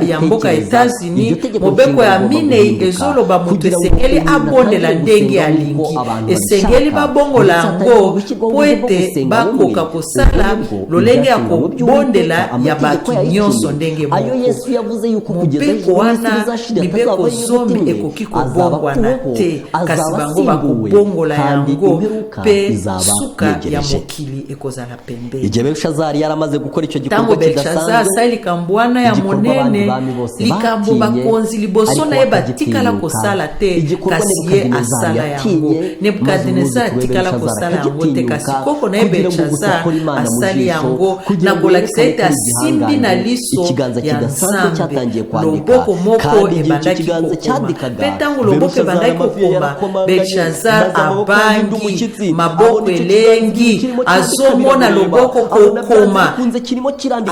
[SPEAKER 1] ya mboka Etats-Unis mobeko ya minei ezoloba moto esengeli abondela ndenge alingi esengeli babongola yango po ete bakoka kosala lolenge ya kobondela ya bato nyonso ndenge moko mobeko wana mibeko zomi ekoki kobongwana te kasi bango bakobongola yango pe suka ya mokili ekozala pembeni.
[SPEAKER 2] Belshazari yaramaze gukora icyo
[SPEAKER 1] gikorwa kidasanzwe asali likambo wana ya monene likambo bakonzi liboso na ye batikala kosala te kasi ye asala yango. Nebukadnezar atikala kosala yango te kasi koko na ye Belshazar asali yango na kolakisa ete asimbi na liso ya nzambe loboko moko ebandaki kokoma mpe ntango loboko ebandaki kokoma Belshazar abangi maboko elengi azomona loboko kokoma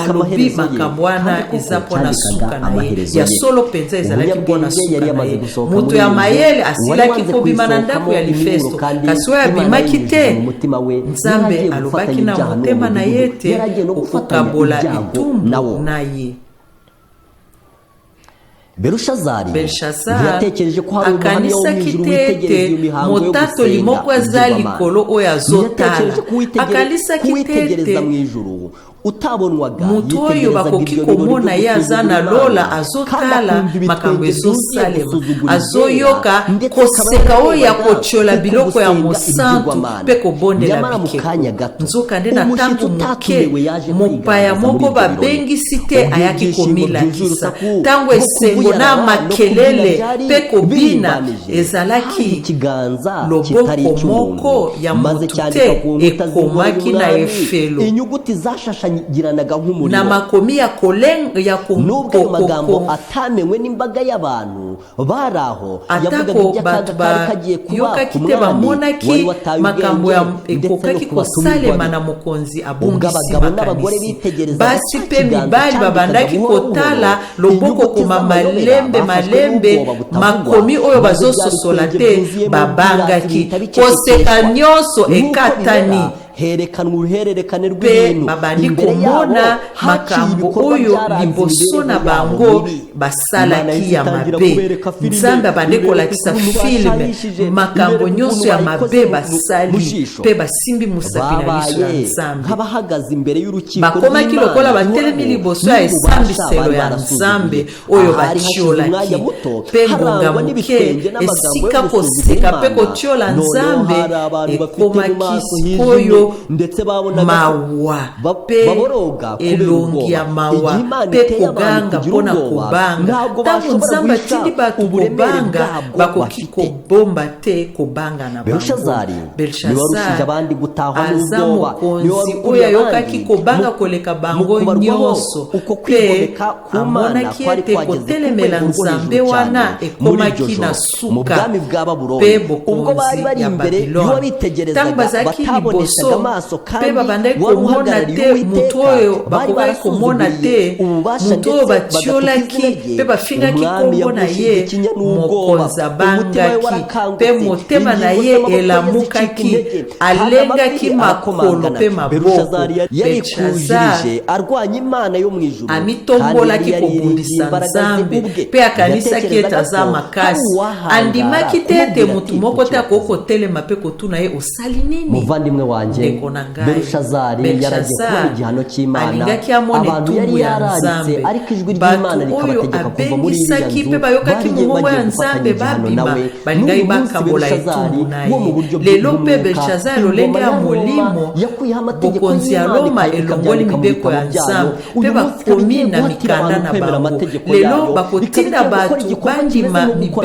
[SPEAKER 1] alobi makambo wana eza mpona suka na ye ya solo mpenza ezalaki mpona suka na ye moto ya mayele asilaki kobima na ndako ya Lifesto kasi oyo abimaki te nzambe alobaki na motema na ye te okokabola etumbu na ye.
[SPEAKER 2] Belshazari
[SPEAKER 1] akanisaki tete motatoli moko aza likolo oyo azotala akanisaki tete moto oyo bakoki komona ye aza na lola azotala makambo ezosalema azoyoka koseka oyo ya kotiola biloko ya mosantu mpe kobondela bikeko nzoka nde na ntango moke mopaya moko babengisi te ayaki komilakisa ntango esengo na makelele mpe kobina ezalaki loboko moko ya motu te ekomaki na efelo na makomi ya
[SPEAKER 2] nubwo magambo atamenwe n'imbaga y'abantu baraho
[SPEAKER 1] atako bato bayokaki te bamonaki makambo ya ekokaki kosalema na mokonzi abungisi makanisi basi mpe mibali babandaki kotala loboko koma malembe makomi oyo bazososola te babangaki koseka nyonso ekatani
[SPEAKER 2] herekanwa uruhererekane rw'ibintu
[SPEAKER 1] babandi komona makambo oyo liboso na bango basalaki ya mabe nzambe abandi kolakisa filme makambo nyonso ya mabe basali mpe basimbi mosapi na liso ya nzambe bakomaki lokola batelemi liboso ya esambiselo ya nzambe oyo batiolaki mpe ngonga moke esika koseka mpe kotiola nzambe ekomaki oyo lelo mawa pe elongi ya mawa pe koganga mpona kobanga ntango nzambe atindi bato kobanga bakoki kobomba te kobanga na bango. Belshazari aza mokonzi oyo ayokaki kobanga koleka bango nyonso pe amonaki ete kotelemela nzambe wana ekomaki na suka pe bokonzi ya Babiloni. Ntango bazalaki liboso pe babandaki komona te mutu oyo bakokaki komona te mutu oyo batiolaki pe bafingaki kombo na ye mokonzi abangaki pe motema na ye elamukaki alengaki makolo pe maboko. Belshazari amitombolaki kobundisa nzambe pe akanisaki ete aza makasi andimaki te ete mutu moko te akoki kotelema pe kotuna ye osali nini.
[SPEAKER 2] Muvandimwe wanje Belshazari yaragiye kubona igihano cy'Imana
[SPEAKER 1] alingaki amona etumbu ya nzambe bato oyo abengisaki pe bayokaki mongongo ya nzambe babima balingaki bakambola etumbu na ye. Lelo pe Belshazari lolenge ya molimo bokonzi ya Roma elongoli mibeko ya nzambe pe bakomi na mikanda na bango. Lelo bakotinda bato bandima mibeko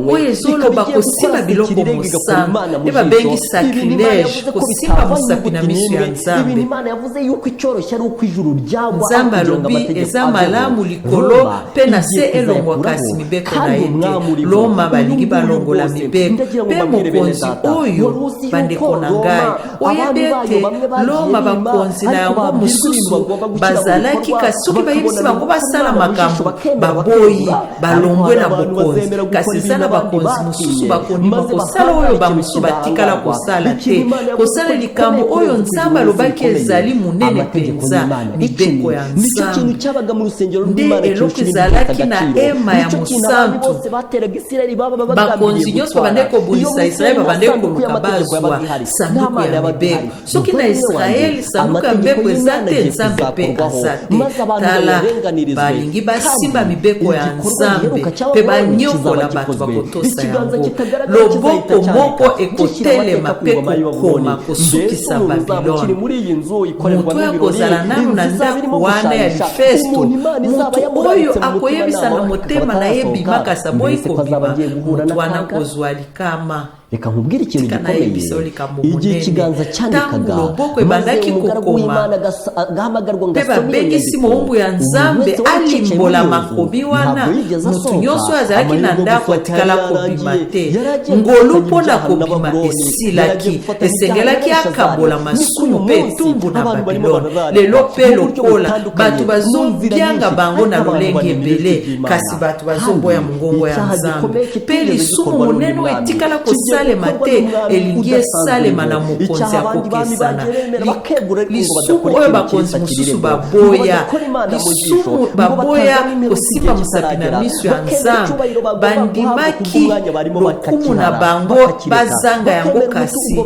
[SPEAKER 1] oyo ezoloba kosimba biloko mosantu pe babengi sacrilege kosimba mosapi na miso ya nzambe. Nzambe alobi eza malamu likolo pe na se elongwakasi mibeko na ye te. Loma balingi balongola mibeko pe mokonzi oyo bandeko na ngai oyebi ete loma bakonzi na yango mosusu bazalaki kasi soki bayebisi bango basala makambo baboyi balongwe na bokonzi kasi eza na bakonzi mosusu bakondima kosala oyo bamosusu batikala kosala te kosala likambo oyo nzambe alobaki ezali monene mpenza mibeko ya nzambe nde eloko ezalaki na ema ya mosantu. Bakonzi nyonso babandeki kobundisa Israeli babandeki koluka bazwa sanduku ya mibeko. Soki na Israeli sanduku ya mibeko eza te nzambe mpe aza te. Tala balingi basimba mibeko ya nzambe mpe banyokola bato bakotosa yango. Loboko moko ekotelema mpe kokoma kosukisa Babiloni. Mutu oyo akozala nanu na ndako wana ya Lifesto mutu oyo akoyebisa na motema na ye bima kasi aboyi kobima mutu wana kozwa likama.
[SPEAKER 2] Reka nkubwire ikintu gikomeye igihe ikiganza cyandikaga
[SPEAKER 1] loboko ebandaki kokoma
[SPEAKER 2] gahamagarwa
[SPEAKER 1] pe babengisi muhungu ya nzambe alimbola makomi wana mutu nyonso azalaki na ndako atikala kobima te ngolu mpona kobima esilaki esengelaki akambola masumu mpe etumbu na Babiloni. Lelo mpe lokola bato bazombianga bango na lolenge ebele kasi bato bazoboya mongongo ya nzambe mpe lisumu monene etikala kosalema te elingi esalema na mokonzi akokesana. Lisumu oyo bakonzi mosusu baboya lisumu baboya kosimba mosapi na miso ya nzambe bandimaki lokumu na bango bazanga yango kasi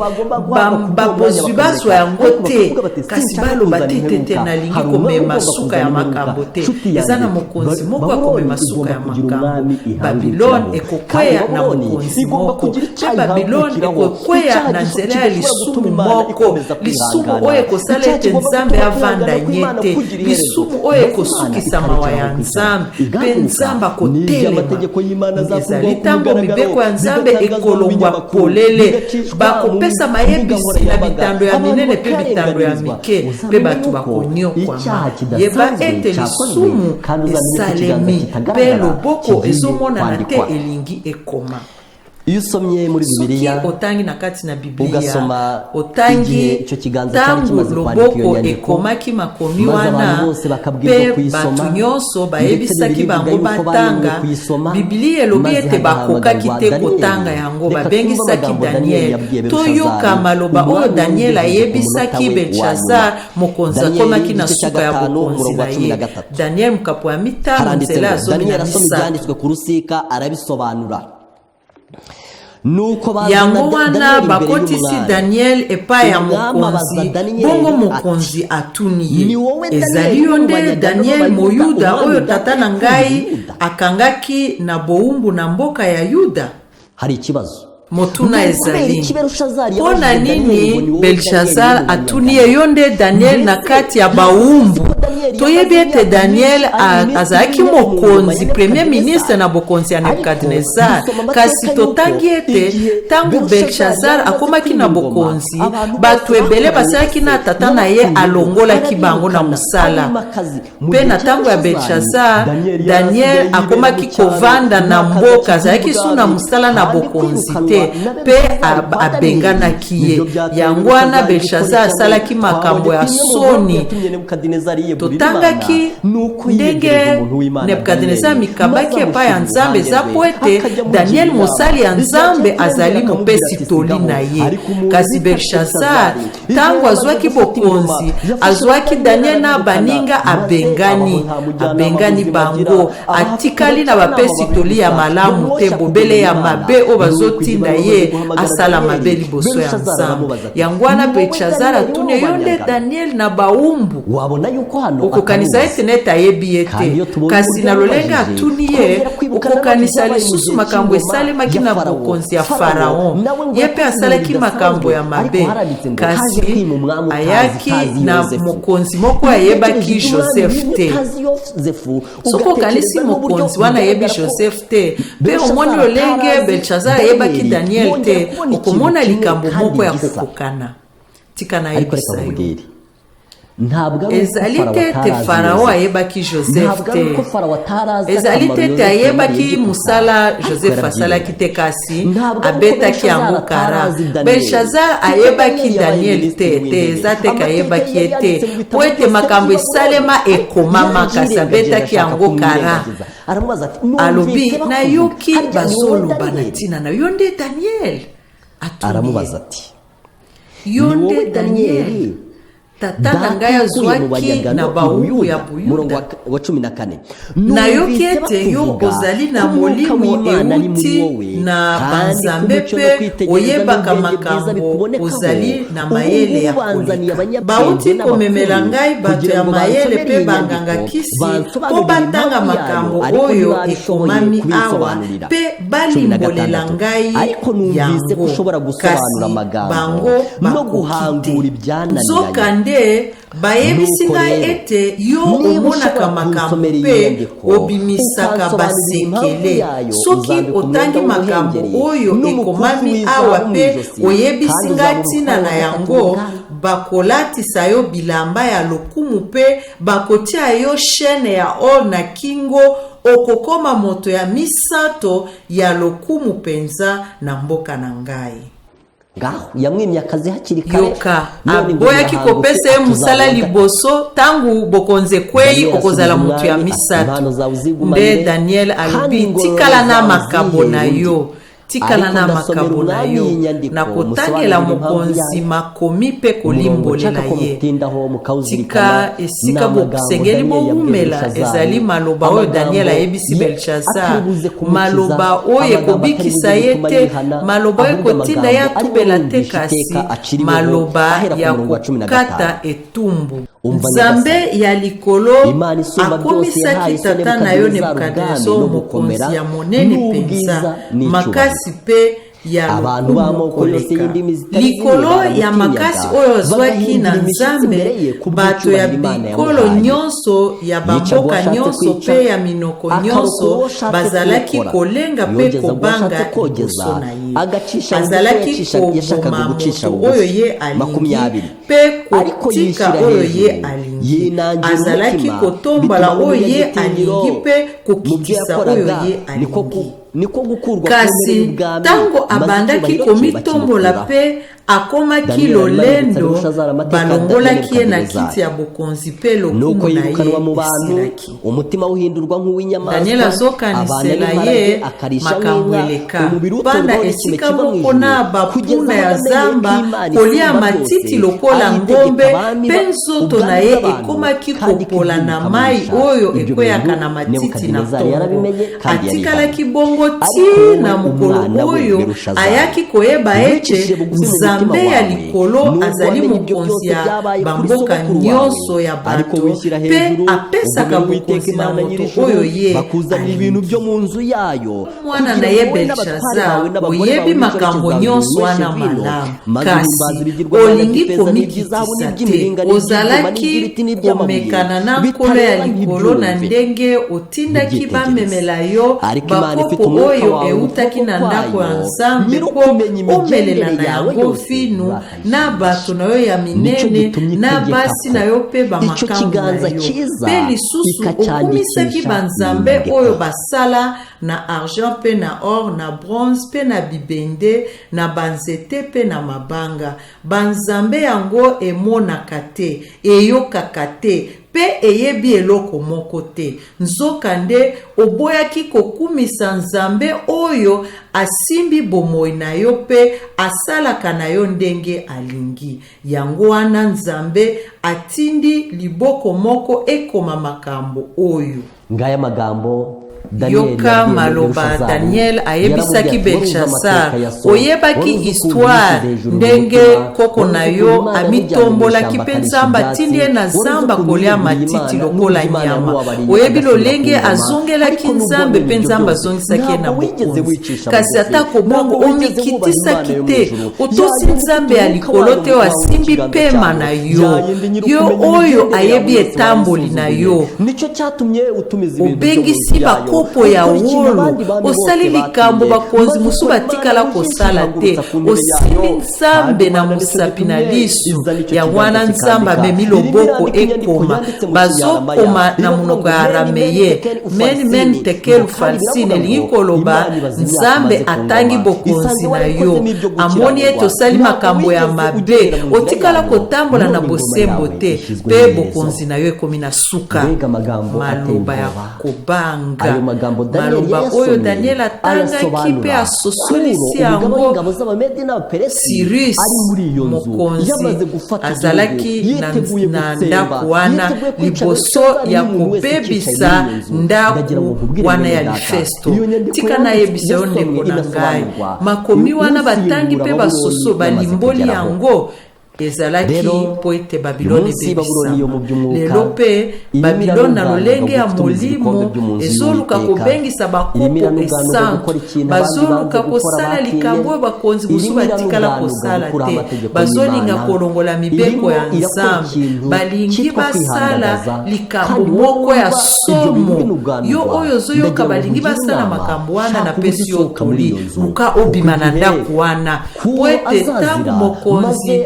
[SPEAKER 1] babozwi bazwa yango te kasi baloba te nalingi komema suka ya makambo te. Eza na mokonzi moko akomema suka ya makambo. Babiloni ekokweya na mokonzi moko pe Babiloni ekokweya na nzela ya lisumu moko lisumu oyo ekosala ete nzambe avanda nye te lisumu oyo ekosukisa mawa ya nzambe mpe nzambe akotelema. Ezali ntango mibeko ya nzambe ekolongwa polele bakopesa mayebisi na bitando ya minene mpe bitando ya mike mpe bato bakonyokwama. Yeba ete lisumu esalemi mpe loboko ezomonana te elingi ekoma.
[SPEAKER 2] Iyo usomye muri Bibiliya
[SPEAKER 1] otangi na kati na Biblia
[SPEAKER 2] ugasoma
[SPEAKER 1] otangi
[SPEAKER 2] icyo kiganza cyari kimaze
[SPEAKER 1] kwandika iyo nyandiko ekomaki makomi wana pe batu nyonso bayebisaki bango batanga Biblia elobi ete bakokaki te kotanga yango babengisaki Daniel toyoka maloba oyo Daniel ayebisaki Belshazar mokonzi akomaki na suka ya bokonzi na ye. Daniel mukapo ya mitano nzela azomi na
[SPEAKER 2] byanditswe ku rusika arabisobanura.
[SPEAKER 1] Yango wana bakotisi Daniel epai ya mokonzi bongo mokonzi atuni ye ezali yo nde Daniel moyuda oyo tata na ngai akangaki na boumbu na mboka ya Yuda.
[SPEAKER 2] Hari ikibazo
[SPEAKER 1] motuna ezali mpona nini Belshazar atuniye yo nde Daniel na kati ya bawumbu toyebi ete Daniel azalaki mokonzi premier ministre na bokonzi ya Nebukadnezar kasi totangi ete tangu Belshazar akomaki na bokonzi bato ebele basalaki na tata na ye alongolaki bango na mosala mpe na tango ya Belshazar Daniel akomaki kovanda na mboka azalaki su na mosala na bokonzi te mpe abenganaki ye yango wana Belshazar asalaki makambo ya soni totangaki ndenge Nebukadnezar mikabaki epai ya Nzambe eza po ete Daniel mosali ya Nzambe azali mopesi toli na ye kasi Belshazar tango azwaki bokonzi azwaki Daniel na baninga abengani bango atikali na bapesi toli ya malamu te bobele ya mabe o bazotinda ye asala mabe liboso ya Nzambe yango wana Belshazar atune yo nde Daniel na baumbu okokanisa ete neta ayebi ye te kasi na lolenga atuni ye okokanisa lisusu makambo esalemaki na bokonzi ya Faraon ye mpe asalaki makambo ya mabe kasi ayaki na mokonzi moko ayebaki Joseph te soko okanisi mokonzi wana ayebi Joseph te mpe omoni lolenge Belshazar ayebaki Daniel te okomona likambo moko ya kokokana tika na yebisa yo ezali te Farao ayebaki Joseph te ezali te ayebaki musala Joseph asalaki te kasi abetaki yango kara Belshazar ayebaki Daniel te eza te kayebaki te po ete makambo esalema ekomama kasi abetaki yango kara alobi nayoki bazoloba na ntina na yo nde Daniel
[SPEAKER 3] aramubaza ati
[SPEAKER 1] yo nde Daniel tata na ngai azwaki na bawumbu ya Buyuda
[SPEAKER 3] wa 14
[SPEAKER 1] nayoki ete yo ozali na molimo euti na banzambe mpe oyebaka makambo ozali na mayele ya koleka bauti komemela ngai bato ya mayele mpe banganga kisi mpo batanga makambo oyo ekomami awa mpe balimbolela ngai yango kasi bango bakoki te nzokande bayebisi ngai ete yo omonaka makambo mpe obimisaka basekele soki otangi makambo oyo ekomami awa mpe oyebisi ngai ntina na yango bakolatisa yo bilamba ya lokumu mpe bakotia yo chaîne ya or na kingo okokoma moto ya misato ya lokumu penza na mboka na ngai
[SPEAKER 3] yamwimye akazi hakiri kare
[SPEAKER 1] yoka aboyaki kopesa ye musala liboso tangu bokonze kwei okozala mutu ya misato nde Daniel alobi tikala na makambo na yo tikala na makambo na yo na kotangela mokonzi makomi mpe kolimbolela ye tika esika bosengeli bowumela ezali maloba oyo Daniel ayebisi Belshazar maloba oyo ekobikisa ye te maloba oyo ekotinda ye atubela te kasi maloba ya kokata etumbu Nzambe ya likolo akomisaki tata na yo Nebukadnezar mokonzi ya monene penza makasi pe ya lokumu likolo ya makasi oyo azwaki na Nzambe bato ya bikolo nyonso ya bamboka nyonso pe ya minoko nyonso bazalaki kolenga pe kobanga liboso na ye azalaki koboma moto oyo ye alingi pe kotika oyo ye alingi azalaki kotombola oyo ye alingi pe kokitisa oyo ye alingi kasi tango abandaki komitombola pe akomaki lolendo balongolaki ye na kiti ya bokonzi pe lokumu na ye esilaki
[SPEAKER 3] umutima uhindurwa nk'uw'inyamaswa
[SPEAKER 1] Daniel azokanisela ye makambo eleka banda esika moko na bapuna ya zamba kolia matiti lokola ngombe mpe nzoto na ye ekomaki kopola na mai oyo ekweyaka na matiti na tongo atikalaki bongo ti na mokolo oyo ayaki koyeba ete Nzambe nzambe ya likolo azali mokonzi ya bamboka nyonso ya bato pe apesaka bokonzi na moto oyo ye
[SPEAKER 3] bakuzanira ibintu byo mu nzu yayo
[SPEAKER 1] mwana na ye Belshaza oyebi makambo nyonso wana malamu kasi olingi komikitisa te ozalaki komekana na nkolo ya likolo na ndenge otindaki bamemela yo bakopo oyo eutaki na ndako ya nzambe mpo omelela na yango finu na bato na yo ya minene na basi na yo mpe bamakambo na yo mpe lisusu okumisaki banzambe oyo basala na argent mpe na or na bronze mpe na bibende na banzete mpe na mabanga banzambe yango emonaka te eyokaka te pe eyebi eloko moko te nzoka nde oboyaki kokumisa nzambe oyo asimbi bomoi na yo pe asalaka na yo ndenge alingi yango wana nzambe atindi liboko moko ekoma makambo oyo
[SPEAKER 3] ngaya magambo
[SPEAKER 1] yoka maloba Daniel ayebisaki Belshaza oyebaki histoire ndenge koko na yo amitombolaki mpe nzambe atindi ye na zamba kolia matiti lokola nyama oyebi lolenge azongelaki nzambe mpe nzambe azongisaki ye na bokonzi kasi atako bongo omikitisaki te otosi nzambe ya likolo te oyo asimbi pema na yo yo oyo ayebi etamboli na yo obengisi kopo ya wolo osali likambo bakonzi mosu batikala kosala te osimbi nzambe na mosapi na lisu ya wana nzambe amemi loboko ekoma bazokoma na monoko ya arameye men tekelu falsine elingi koloba nzambe atangi bokonzi na yo amoni ete osali makambo ya mabe otikala kotambola na bosembo te mpe bokonzi na yo ekomi na suka maloba ya kobanga maloba oyo Daniel atangaki mpe asosolisi yango Cyrus mokonzi azalaki na ndako wana liboso ya kobebisa ndako wana ya Lifesto tika nayebisa yo ndeko na ngai makomi wana batangi mpe basoso balimboli yango ezalaki po ete Babiloni ebebisa lelo mpe Babiloni na lolenge ya molimo ezoluka kobengisa bakopo esantu bazoluka kosala likambo oyo bakonzi mosusu batikala kosala te bazolinga kolongola mibeko ya nzambe balingi basala likambo moko ya somo yo oyo ozoyoka balingi basala makambo wana na pesi yo toli luka obima na ndako wana po ete ntango mokonzi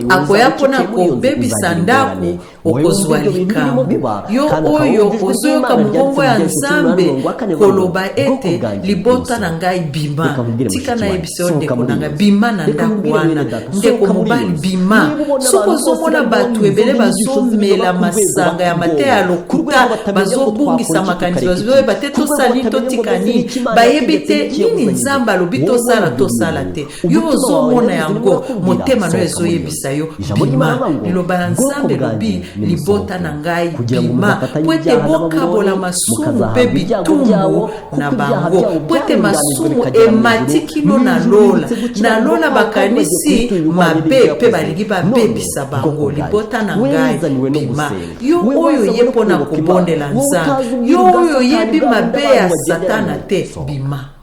[SPEAKER 1] akoya mpona kobebisa ndako okozwa likambo yo oyo ozoyoka mongongo ya nzambe koloba ete libota na ngai bima tika nayebisa yo ndeko na ngai bima na ndako wana ndeko mobali bima soki ozomona bato ebele bazomela masanga ya mate ya lokuta bazobungisa makanisi bazoyeba te tosali totika nini bayebi te nini nzambe alobi tosala te yo ozomona yango motema no ezoyebisa yo bima liloba na nzambe lobi libota na ngai bima po ete bokabola masumu mpe bitumbu na bango po ete masumu ematikino na lola bakanisi mabe mpe balingi babebisa bango libota na ngai bima yo oyo ye mpona kobondela nzambe yo oyo yebi mabe ya satana te bima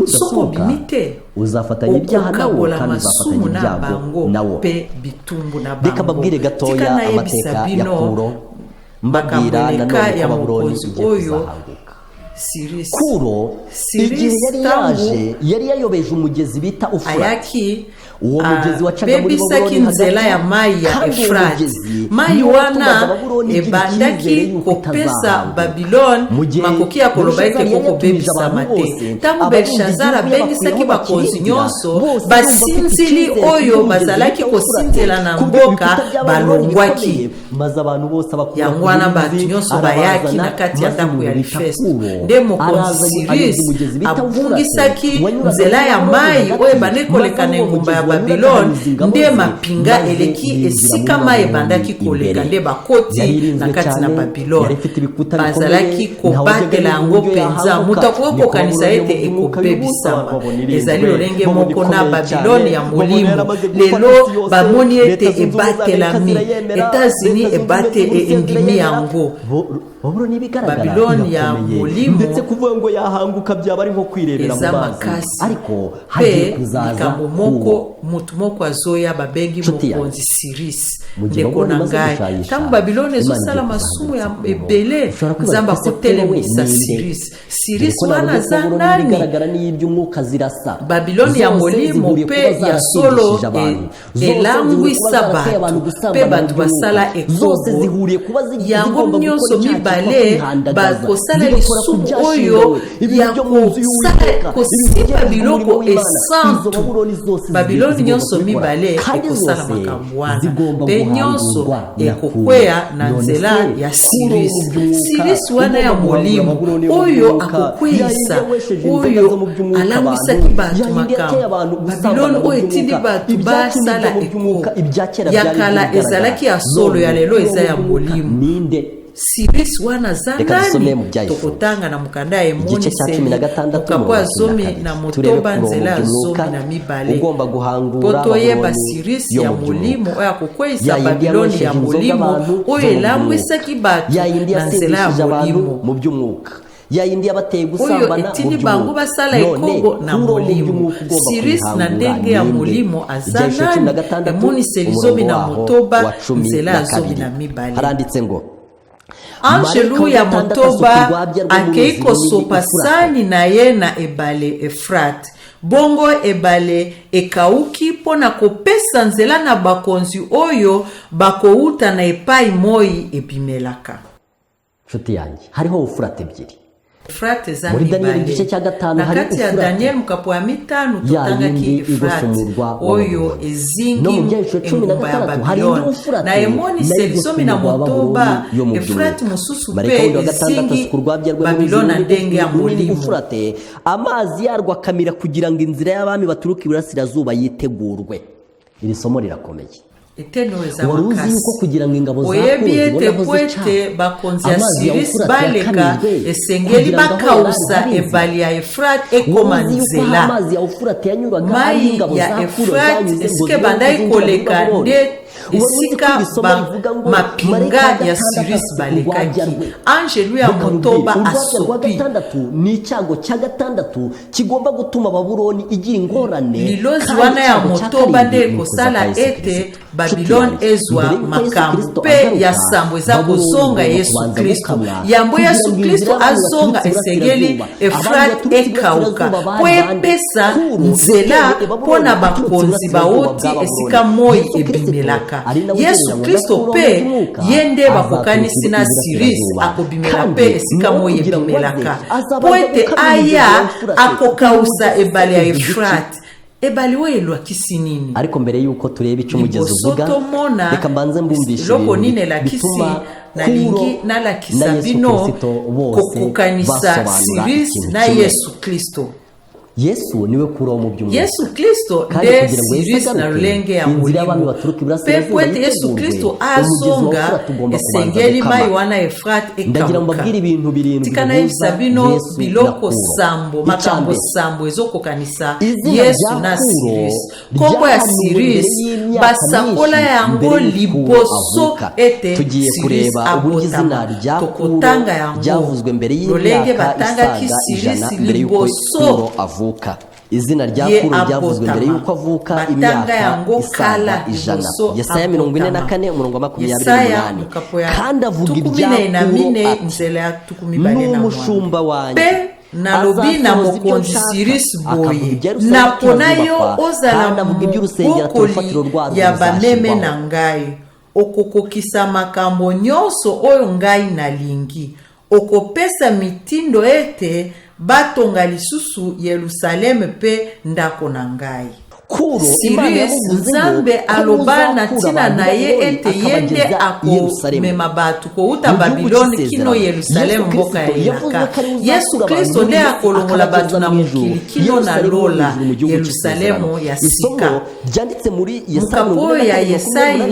[SPEAKER 1] soko bimi te
[SPEAKER 3] uzafatanya ibyaha nawo kandi uzafatanya ibyago nawo
[SPEAKER 1] bitumbu na
[SPEAKER 3] beka babwire gatoya amateka ya Kuro mbabwira na none ko Babuloni oyo Kuro igihe yari yayobeje umugezi bita
[SPEAKER 1] Ufurate
[SPEAKER 3] uwo mugezi wacaga muri
[SPEAKER 1] Babuloni nzela ya mai ya Efrate mai wana ebandaki kopesa Babylon makoki ya koloba ete koko bebisa mate tangu Belshaza abengisaki bakonzi nyonso basinzili oyo bazalaki kosinzela na mboka balongwaki yango wana bato nyonso bayaki na kati ya ndako ya Lifesto nde mokonzi Cyrus abungisaki nzela ya mai oyo ebandeki koleka na engumba ya Babylone nde mapinga eleki esika mai ebandaki koleka nde bakoti na kati na Babylone bazalaki kobatela yango penza moto akoki kokanisa ete ekopebisama ezali lolenge moko na Babylone ya molimo lelo bamoni ete ebatelami Etats-Unis ebate endimi yango Babylone ya molimo
[SPEAKER 3] ndetse kuvuga ngo yahanguka byaba ari nko kwirebera mu mazi ariko hagiye kuzaza
[SPEAKER 1] mutu moko azoya babengi mukonzi Cyrus ndeko na ngai tangu Babylone ezosala masumu ya ebele nzamba kotelemisa Cyrus wana za nani Babylone ya molimo pe ya solo elangwisa batu pe batu basala ekobo yango nyonso mibale bakosala lisumu oyo ya kosimba biloko esantu Babylone nyonso mibale ekosala makambo wana pe nyonso ekokweya na nzela ya Cyrus wana ya molimo oyo akokweyisa oyo alangwisaki batu makambo Babylone oyo etindi batu basala eko ya kala ezalaki ya solo ya lelo eza ya molimo Cyrus wana zangani tokotanga na mukanda emoni mukapwa zomi na motoba nzela zomi na mibale poto yeba Cyrus ya molimo oya kukweza Babylone ya molimo oyo elangwisaki batu na nzela ya molimo
[SPEAKER 3] mu by'umwuka yayindi abateye gusambana
[SPEAKER 1] mu bango basala ekobo na molimo Cyrus na ndenge ya molimo azanani emoni selizomi na motoba nzela zomi na mibale
[SPEAKER 3] haranditse ngo
[SPEAKER 1] Angelu ya motoba akeiko sopa sani na ye na ebale Efrat bongo ebale ekauki pona kopesa nzela na bakonzi oyo bakouta na epai moi ebimelaka
[SPEAKER 3] nshuti yanjye hariho Ufurate ebyiri
[SPEAKER 1] Efrat muri Daniel
[SPEAKER 3] igice cya 5 hari
[SPEAKER 1] Ufurate ya Daniel mukapo ya 5 tutanga ki Efrat oyo ezingi engumba ya Babylone na emoni selizomi na motoba Efrat mususu pe ezingi Babylone ndenge ya molimo
[SPEAKER 3] Ufurate amazi yarwa kamira kugira ngo inzira y'abami baturuka iburasirazuba yitegurwe iri somo rirakomeye
[SPEAKER 1] waruzi yuko kugira ngo ingabo zakoze bakonzi ya Cyrus baleka esengeli bakausa ebali ya Efrat ekomanzela
[SPEAKER 3] amazi ya Ufurate yanyuraga
[SPEAKER 1] mai ya Efrat eske bandai koleka nde esika mapinga ya Cyrus balekaki Angelu ya motoba asopi
[SPEAKER 3] ni icyago cya gatandatu kigomba gutuma Babuloni igira ingorane
[SPEAKER 1] milozi wana ya motoba nde kosala ete Babylone ezwa makambo pe ya sambo eza kozonga Yesu Kristo yambo Yesu Kristo azonga esengeli Efrat ekauka po epesa nzela pona bakonzi baoti esika moi ebimelaka Yesu Kristo pe yende bakokanisi na Cyrus akobimela pe esika moi ebimelaka po ete aya akokausa ebale ya Efrat ebali welo kisinini
[SPEAKER 3] ariko mbere yuko tureba icyo mugeze uvuga reka mbanze mbumbishe
[SPEAKER 1] loko nine la kisi na lingi na la kisabino kokokanisa Cyrus na Yesu Kristo
[SPEAKER 3] Yesu niwe kuro mu by'umwuka
[SPEAKER 1] Yesu Kristo de Cyrus na rulenge ya mulimo pepe Yesu Kristo azonga esengeli mai wana Efrat
[SPEAKER 3] ndagira mbabwire ibintu birindwi
[SPEAKER 1] tikana isabino biloko sambo makambo sambo ezokokanisa Yesu na Cyrus kombo ya Cyrus basakola yango liboso ete
[SPEAKER 3] tugiye kureba uburyo izina rya
[SPEAKER 1] tokotanga yango
[SPEAKER 3] ryavuzwe mbere y'imyaka isaga mbere y'uko Kuro avuka izina rya Kuro ryavuzwe mbere y'uko avuka imyaka isaga 100 Yesaya 44 umurongo 28 kandi avuga ibya Kuro n'umushumba wanjye
[SPEAKER 1] nalobi na mokonzi Cyrus boye napona yo ozala mokoli ya bameme na ngai okokokisa makambo nyonso oyo ngai nalingi okopesa mitindo ete batonga lisusu Yerusalemu pe ndako na ngai Sirus Nzambe aloba na tina na ye ete yende akomema batu kouta Babiloni kino Yerusalemu mboka ya Inaka. Yesu Kristo nde akolongola batu na mokili kino na lola Yerusalemu ya sika. Mukapo ya Yesai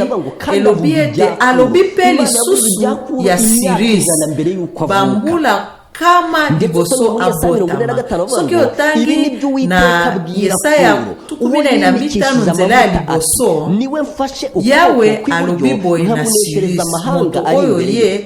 [SPEAKER 1] elobi ete alobi pe lisusu ya Sirus bambula kama liboso abotama. Soki otangi na Yesaya 15 nzela ya liboso, Yawe alobi boye na Sirus moto oyo ye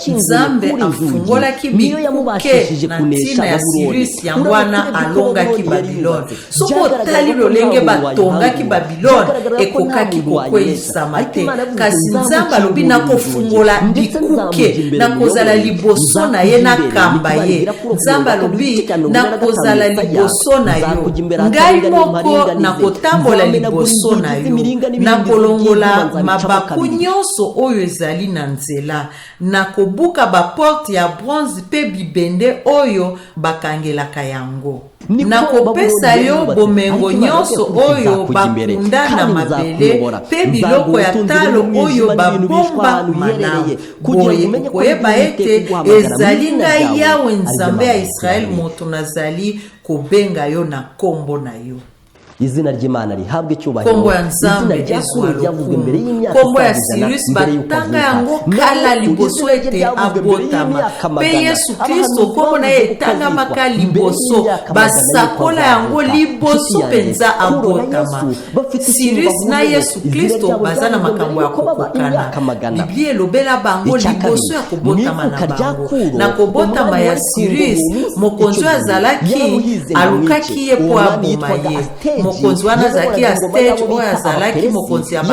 [SPEAKER 1] Nzambe afungolaki bikuke na ntina ya Sirus yangwana alongaki Babiloni. Soko otali lolenge batongaki Babiloni ekokaki kokweyisama te. Kasi Nzambe alobi nakofungola bikuke nakozala liboso na ye nakamba ye. Nzambe alobi nakozala liboso na yo, ngai moko nakotambola liboso na yo, nakolongola mabaku nyonso oyo ezali na nzela, nakobuka baporte ya bronze pe bibende oyo bakangelaka yango. Nakopesa yo bomengo nyonso oyo bakunda na mabele pe biloko ya talo oyo babomba malamu. Boye koyeba ete ezali ngai Yawe Nzambe ya Israeli moto nazali kobenga yo na kombo na yo.
[SPEAKER 3] Izina ry'Imana rihabwe icyubahiro.
[SPEAKER 1] Kombo ya Nzambe ryavuzwe mbere y'imyaka. Kombo ya Sirus batanga yango kala liboso ete abotama. Pe Yesu Kristo kombo na ye tanga maka liboso basakola yango liboso penza abotama. Sirus na Yesu Kristo bazana makambo ya kokokana. Biblia elobela bango liboso ya kobotama na bango. Na kobotama ya Sirus mokonzi azalaki alukaki ye po aboma ye. Mokonzi wana zaki ya stage oyo azalaki mokonzi ya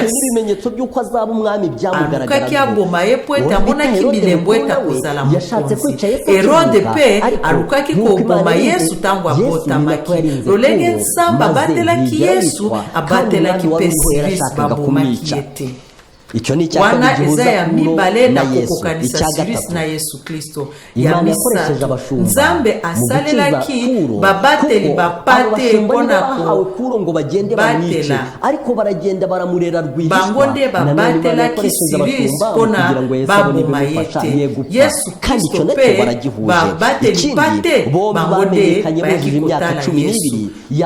[SPEAKER 3] ibimenyetso by'uko azaba umwami byamugaragara.
[SPEAKER 1] Alukaki aboma ye po ete amonaki bilembo ete akozala mokonzi. Herode pe alukaki koboma Yesu tango abotamaki. Lolenge Nzambe abatelaki Yesu abatelaki pe Sirus babomaki ete. Wana Isaya mibale na kukokanisa Sirus na Yesu Kristo ya misatu. Nzambe asalelaki babateli bapate mpona batela.
[SPEAKER 3] Ariko baragenda baramurera rwihishwa.
[SPEAKER 1] Bango nde babatelaki Sirus mpona baboma yete. Yesu Kristo pe babateli pate bango nde bayaki kotala Yesu.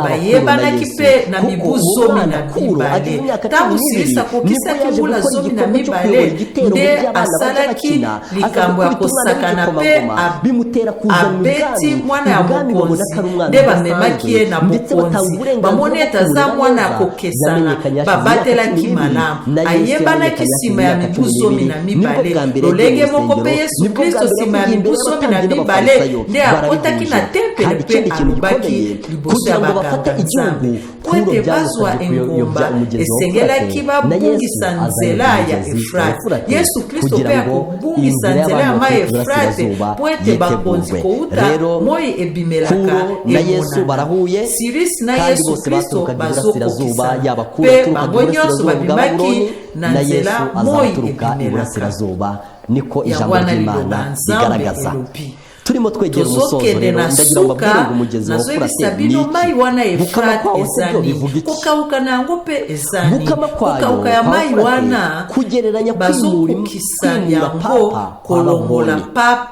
[SPEAKER 1] Bayebanaki pe na mibuzomi na mibale. Tangu Sirus akokisaki mbula zomi na mibale nde asalaki likambo ya kosakana pe abeti mwana ya mokonzi nde bamemaki ye na mokonzi. Bamoni ete aza mwana ya kokesana babatelaki malamu. Ayebanaki nsima ya mibuzomi na mibale. Lolenge moko pe Yesu Kristo nsima ya mibuzomi na mibale nde akotaki na tempele pe alobaki liboso ya bakanga Nzambe po ete bazwa engomba esengelaki babungisa nzela ya Efrate. Yesu Kristo pe akobungisa nzela ya mai Efrate po ete bakonzi kouta moi ebimelaka emonana. Sirus na Yesu Kristo bazokokisana pe bango nyonso babimaki na nzela moi ebimelaka.
[SPEAKER 3] Niko ijambo ry'Imana rigaragaza. Turimo twegera umusozo rero ndagira mbabwire ngo umugezi wa Furate ni
[SPEAKER 1] mai wana Efrate ezani kukauka nango pe ezani kukauka ya mai wana
[SPEAKER 3] kugereranya
[SPEAKER 1] bazokukisanya ngo kolongola papa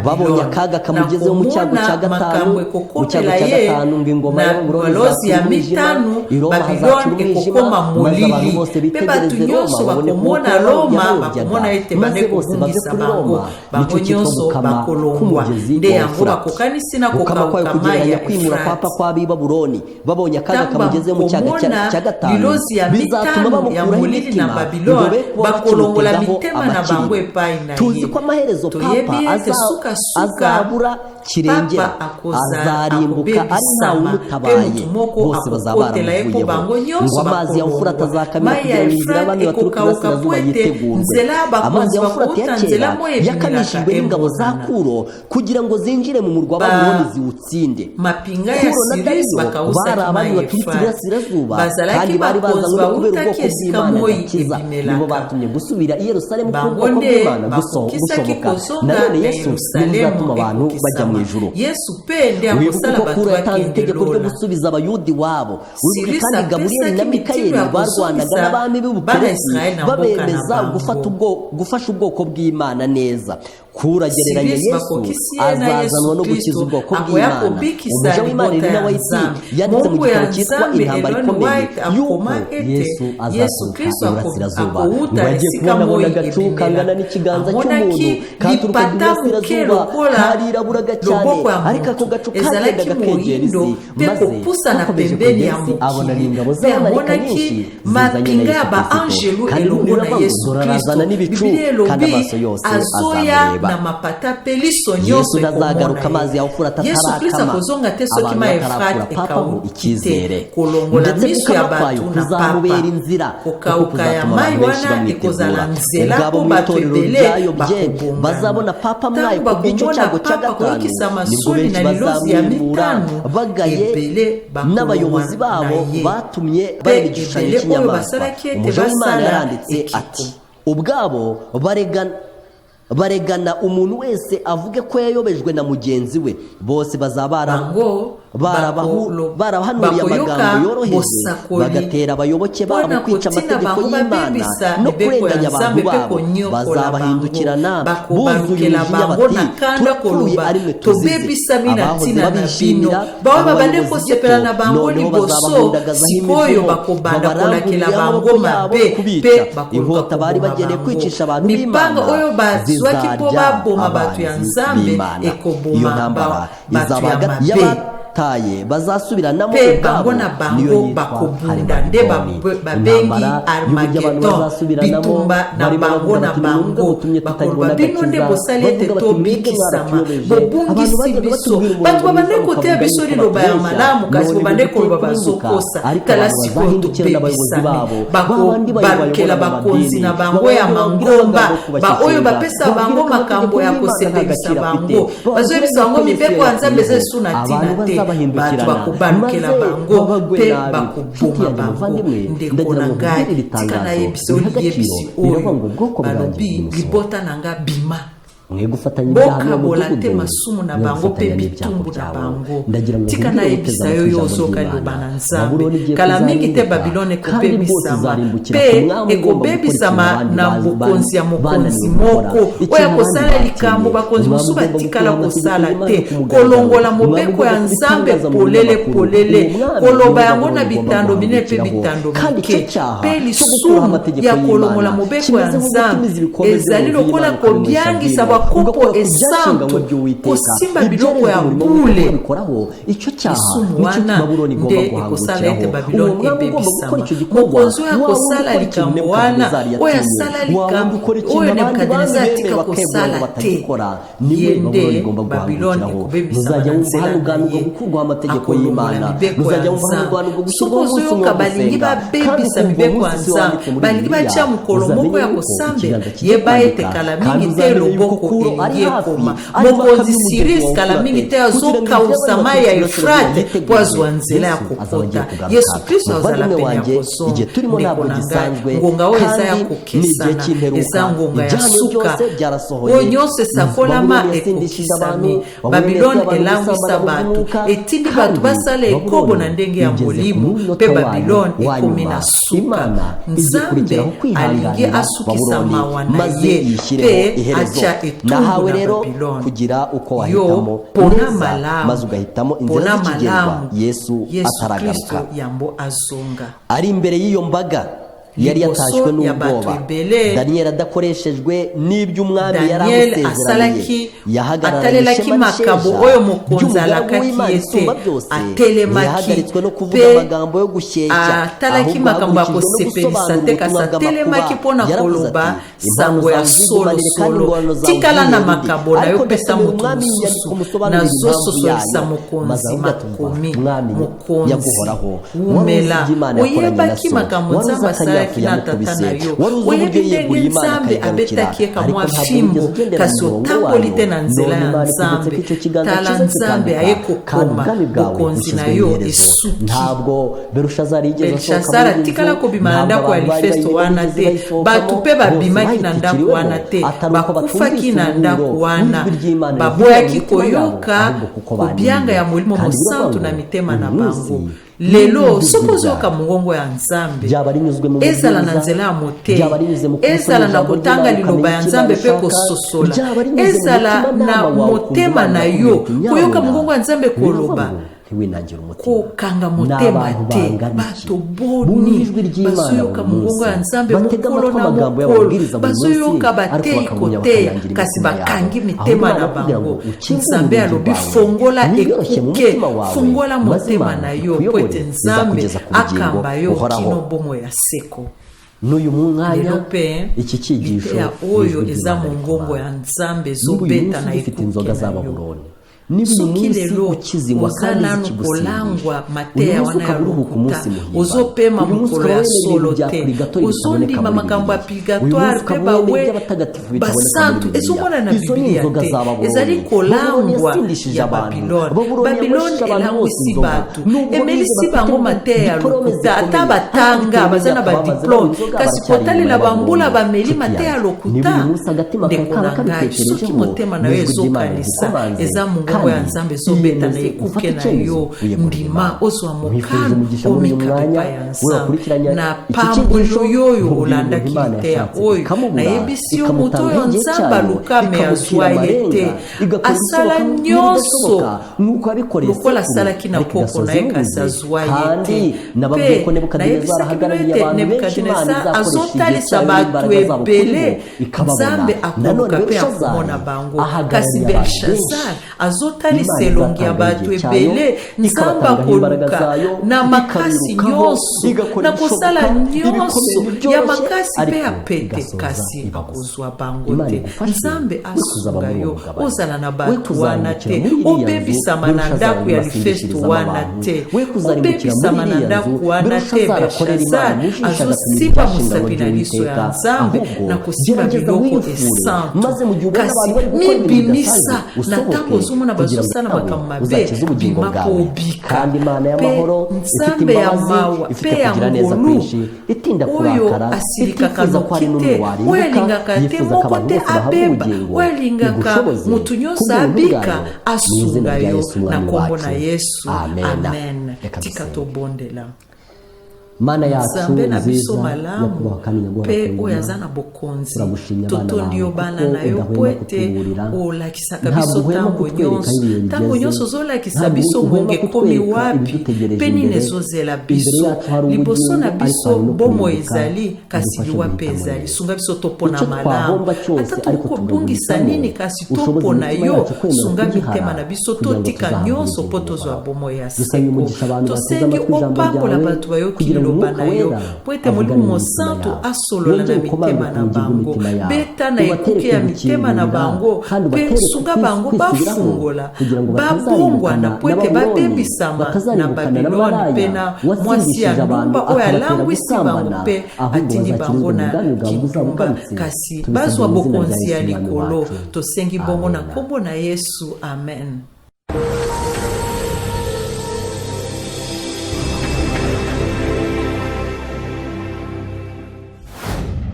[SPEAKER 3] babonye akaga kamugezeho mu cyago cya gatanu mu cyago cya gatanu ngo ingoma
[SPEAKER 1] y'abalozi ya mitanu Babiloni ekokoma molili pe batu nyonso bakomona Roma bakomona ete bane kobungisa bango nyonso bakolongwa nde yango bakokanisi na kokauka mai ya
[SPEAKER 3] kwimura papa kwa Babuloni. Babonye akaga kamugezeho mu cyago cya gatanu
[SPEAKER 1] bizatuma bamukuraho molili na Babiloni bakolongola mitema na bango epai na ye.
[SPEAKER 3] Tuzi ko amaherezo papa azabura kirengera azarimbuka ari ntawe umutabaye bose bazabaramuvuyeho ngo amazi ya Ufurate azakamira inzira abami baturuka iburasirazuba yitegurwe. Amazi ya Ufurate ya kera yakamishijwe n'ingabo za Kuro kugira ngo zinjire mu murwa wa Babuloni ziwutsinde.
[SPEAKER 1] Kuro na Dariyo bari abami baturutse iburasirazuba kandi bari bazanywe no kubera ubwoko bw'Imana agakiza. Nibo batumye gusubira i Yerusalemu k'ubwoko bw'Imana gusohoka. Nanone Yesu
[SPEAKER 3] yesu niwe uzatuma abantu bajya mu ijuru. wibuke ko kuro yatanze itegeko ryo gusubiza abayuda iwabo. wibuke kandi gaburiyeli na mikayeli barwanaga n'abami b'ubuperesi babemeza gufasha ubwoko bw'imana neza. kuragereranya yesu azazanwa no gukiza ubwoko bw'imana. umuja w'imana iri nawe yanditse mu gitabo cyitwa intambara ikomeye yuko yesu azaturuka iburasirazuba ngo agiye kubonabona agacu kangana n'ikiganza cy'umuntu katuruka iburasirazuba kariraburaga cyane, ariko ako gacu kagendaga kegera isi maze gakomeje kugera isi abona n'ingabo z'abamarayika nyinshi zizanye na yesu kristo, kandi n'ubwira ngo zorarazana n'ibicu kandi amaso yose azamureba. yesu ntazagaruka amazi yawufura atatarakama, abantu batarakura papaho icyizere, ndetse gukama kwayo kuzamubera inzira kuko kuzatuma abantu benshi bamwitegura. ubwabo mu itorero ryayobye bazabona papa mwayo ku bw'icyo cyago cya gatanu, nibwo benshi bazamwimura bagaye n'abayobozi babo batumye bareba igishushanyo cy'inyamaswa. umuja w'imana yaranditse ati ubwabo baregana umuntu wese avuge ko yayobejwe na mugenzi we, bose bazaba barahanuriye amagambo yoroheje bagatera abayoboke babo kwica amategeko y'Imana no kurenganya abantu babo. bazabahindukirana buzuye umujinya bati turapfuye ari mwe tuzize. abahoze babishimira noneho bazabahundagazaho imivumo babaranguriraho amaboko yabo kubica. inkota bari bageneye kwicisha abantu b'Imana zizarya abantu b'Imana. iyo ntambara izaba hagati y'abataye bazasubiranamo ubwabo niyo yitwa Harmagedoni. intambara y'uburyo abantu bazasubiranamo barimo bavuga bati nubwo butumye tutayibona agakiza, bavuga bati mbega mwaratuyobeje. abantu bajyaga batubwira umurongo ariko abantu bazahindukira n'abayobozi babo babandi bayobora bakonzi
[SPEAKER 1] na bango ya mangomba oyo bapesa bango makambo ya kosepelisa bango bazobisa bango mibeko ya nzambe zesu na tina te batu bakubanukela bango pe bakuboma bango ndeko na ngai tika na yebisi oyebisi oyo balobi libota na nga bima bokabola te masumu na bango pe bitumbu na bango tika na yebisa yo yozoka liloba na nzambe kala mingi te Babilone ekobebisama pe ekobebisama na bokonzi ya mokonzi moko oyo akosala likambo bakonzi mosusu batikala kosala te kolongola mobeko ya nzambe polele koloba yango na bitando bine pe bitando mike pe lisumu ya kolongola mobeko ya nzambe ezali lokola kobyangisa bakopo esantu kosimba biloko ya bule isumu wana nde ekosala ete Babilone ebebisama mokonzi oyo akosala likambo wana oyo asala likambo oyo Nebukadineza atika kosala te ye nde Babilone ekobebisama na nzela akolongola mibeko ya nzambe soki ozoyoka balingi babebisa mibeko ya nzambe balingi batya mokolo moko ya kosambe yeba ete kala mingi te loboko elingi ekoma mokonzi Siris kala mingi te azokausa mai ya Efrate po azwa nzela ya kokota. Yesu Kristo azala pene ya kozonga ndeko na ngai ngonga oyo eza ya kokesana eza ngonga ya suka oyo nyonso esakolama ekokisami. Babilone elangwisa bato etindi bato basala ekobo na ndenge ya molimo mpe Babilone ekomi na suka. Nzambe alingi asukisa mawa na ye mpe acha etumbu na Babilone
[SPEAKER 3] kugira uko wahitamo
[SPEAKER 1] pona malamu
[SPEAKER 3] maze ugahitamo inzira z'ikigendwa Yesu ataragaruka ari imbere y'iyo mbaga yari yatashywe n'ubwoba. Daniyeli adakoreshejwe n'iby'umwami yari amusezeraniye yahagararanye ishema yahagaritswe no kuvuga amagambo yo gushyeshya ahubwo hahagurukijwe no gusobanura ubutumwa bw'amakuba. yaravuze ati impano zanzigumanire kandi ingororano zawe ariko ndetse umwami yandika kumusobanurira impamvu yayo maze avuga ati umwami nyaguhoraho wari uzi iby'Imana yakoranye na so wari uzi
[SPEAKER 1] azalaki na tata na yo oyebi ndenge nzambe abetaki ye kamwa fimbo kasi otamboli te na nzela ya nzambe tala nzambe aye kokoma bokonzi na yo esuki belshazara atikala kobima na ndako ya lifesto wana te bato mpe babimaki na ndako wana te bakufaki na ndako wana baboyaki koyoka kobianga ya molimo mosantu na mitema na bango lelo soki ozoyoka mongongo ya nzambe ezala na nzela ya motema ezala na kotanga liloba ya nzambe mpe kososola ezala na motema na yo koyoka mongongo ya nzambe koloba kokanga motema te bato boni bazoyoka mongongo ya nzambe mokolo na mokolo bazoyoka batei koteya kasi bakangi mitema na bango nzambe alobi fongola ekuke fongola motema na yo po ete nzambe akamba yo kino bomo ya seko
[SPEAKER 3] n'uyu mwanya
[SPEAKER 1] iki cyigisho oyo eza mu ngongo ya nzambe ezobeta na ekuke na yo soki lelo oza nanu kolangwa mateya wana ya lokuta ozopema mokolo ya solo te ozondima makambo ya purgatoire mpe bawe basantu ezomona na biblia te ezali kolangwa ya babilone elangwisi bato emelisi bango mateya ya lokuta ata batanga baza na badiplome kasi kotalela bambula bameli mateya ya lokuta ndeko na ngai soki motema na yo ezokanisa eza mongongo ya nzambe ezobeta na ekuke na yo ndima ozwa mokano omika pepa ya nzambe na pambwelo yoyo olandaki liteya oyo nayebisi yo moto oyo nzambe alukame azwa ye te asala nyonso lokola asalaki na poko na ye kasi azwa ye te mpe nayebisaki bino ete nebukadinezar azotalisa bato ebele nzambe akoluka mpe akomona bango kasi belshazar azotalisa elongi ya bato ebele nzambe akoluka na makasi nyonso na kosala nyonso ya makasi mpe ya pete kasi akozwa bango te nzambe asunga yo ozala na bato wana te obebisama na ndako ya lifesto wana te obebisama na ndako wana te belshazar azosipa mosapi na liso ya nzambe na kosipa biloko esantu kasi mibimisa na ntango ozomona bazosala makambo mabe bima po obika mpe nzambe ya mawa mpe ya ngolu oyo asilikaka noki te oyo alingaka te moko te abeba oyo alingaka motu nyonso abika asunga yo na nkombo na yesu amen tika tobondela
[SPEAKER 3] mana yacu
[SPEAKER 1] na biso malamu mpe oyo aza na bokonzi totondi yo bana na yo po ete olakisaka biso ntango nyonso ozolakisa biso ngonga ekomi wapi mpe nini ezozela biso liboso na biso bomo ezali kasi liwa mpe ezali sunga biso topona malamu ata tokobungisa nini kasi topona yo sunga mitema na biso totika nyonso mpo tozwa bomo ya seko tosengi opambola bato bayoki liloba na yo po ete molimo mosantu asolola na mitema na bango beta na ekuke ya mitema na bango mpe sunga bango bafungola babongwana po ete babebisama na babiloni mpe na mwasi ya ndumba oyo alangwisi bango mpe atindi bango na kitumba kasi bazwa bokonzi ya likolo tosengi bongo na nkombo na yesu amen.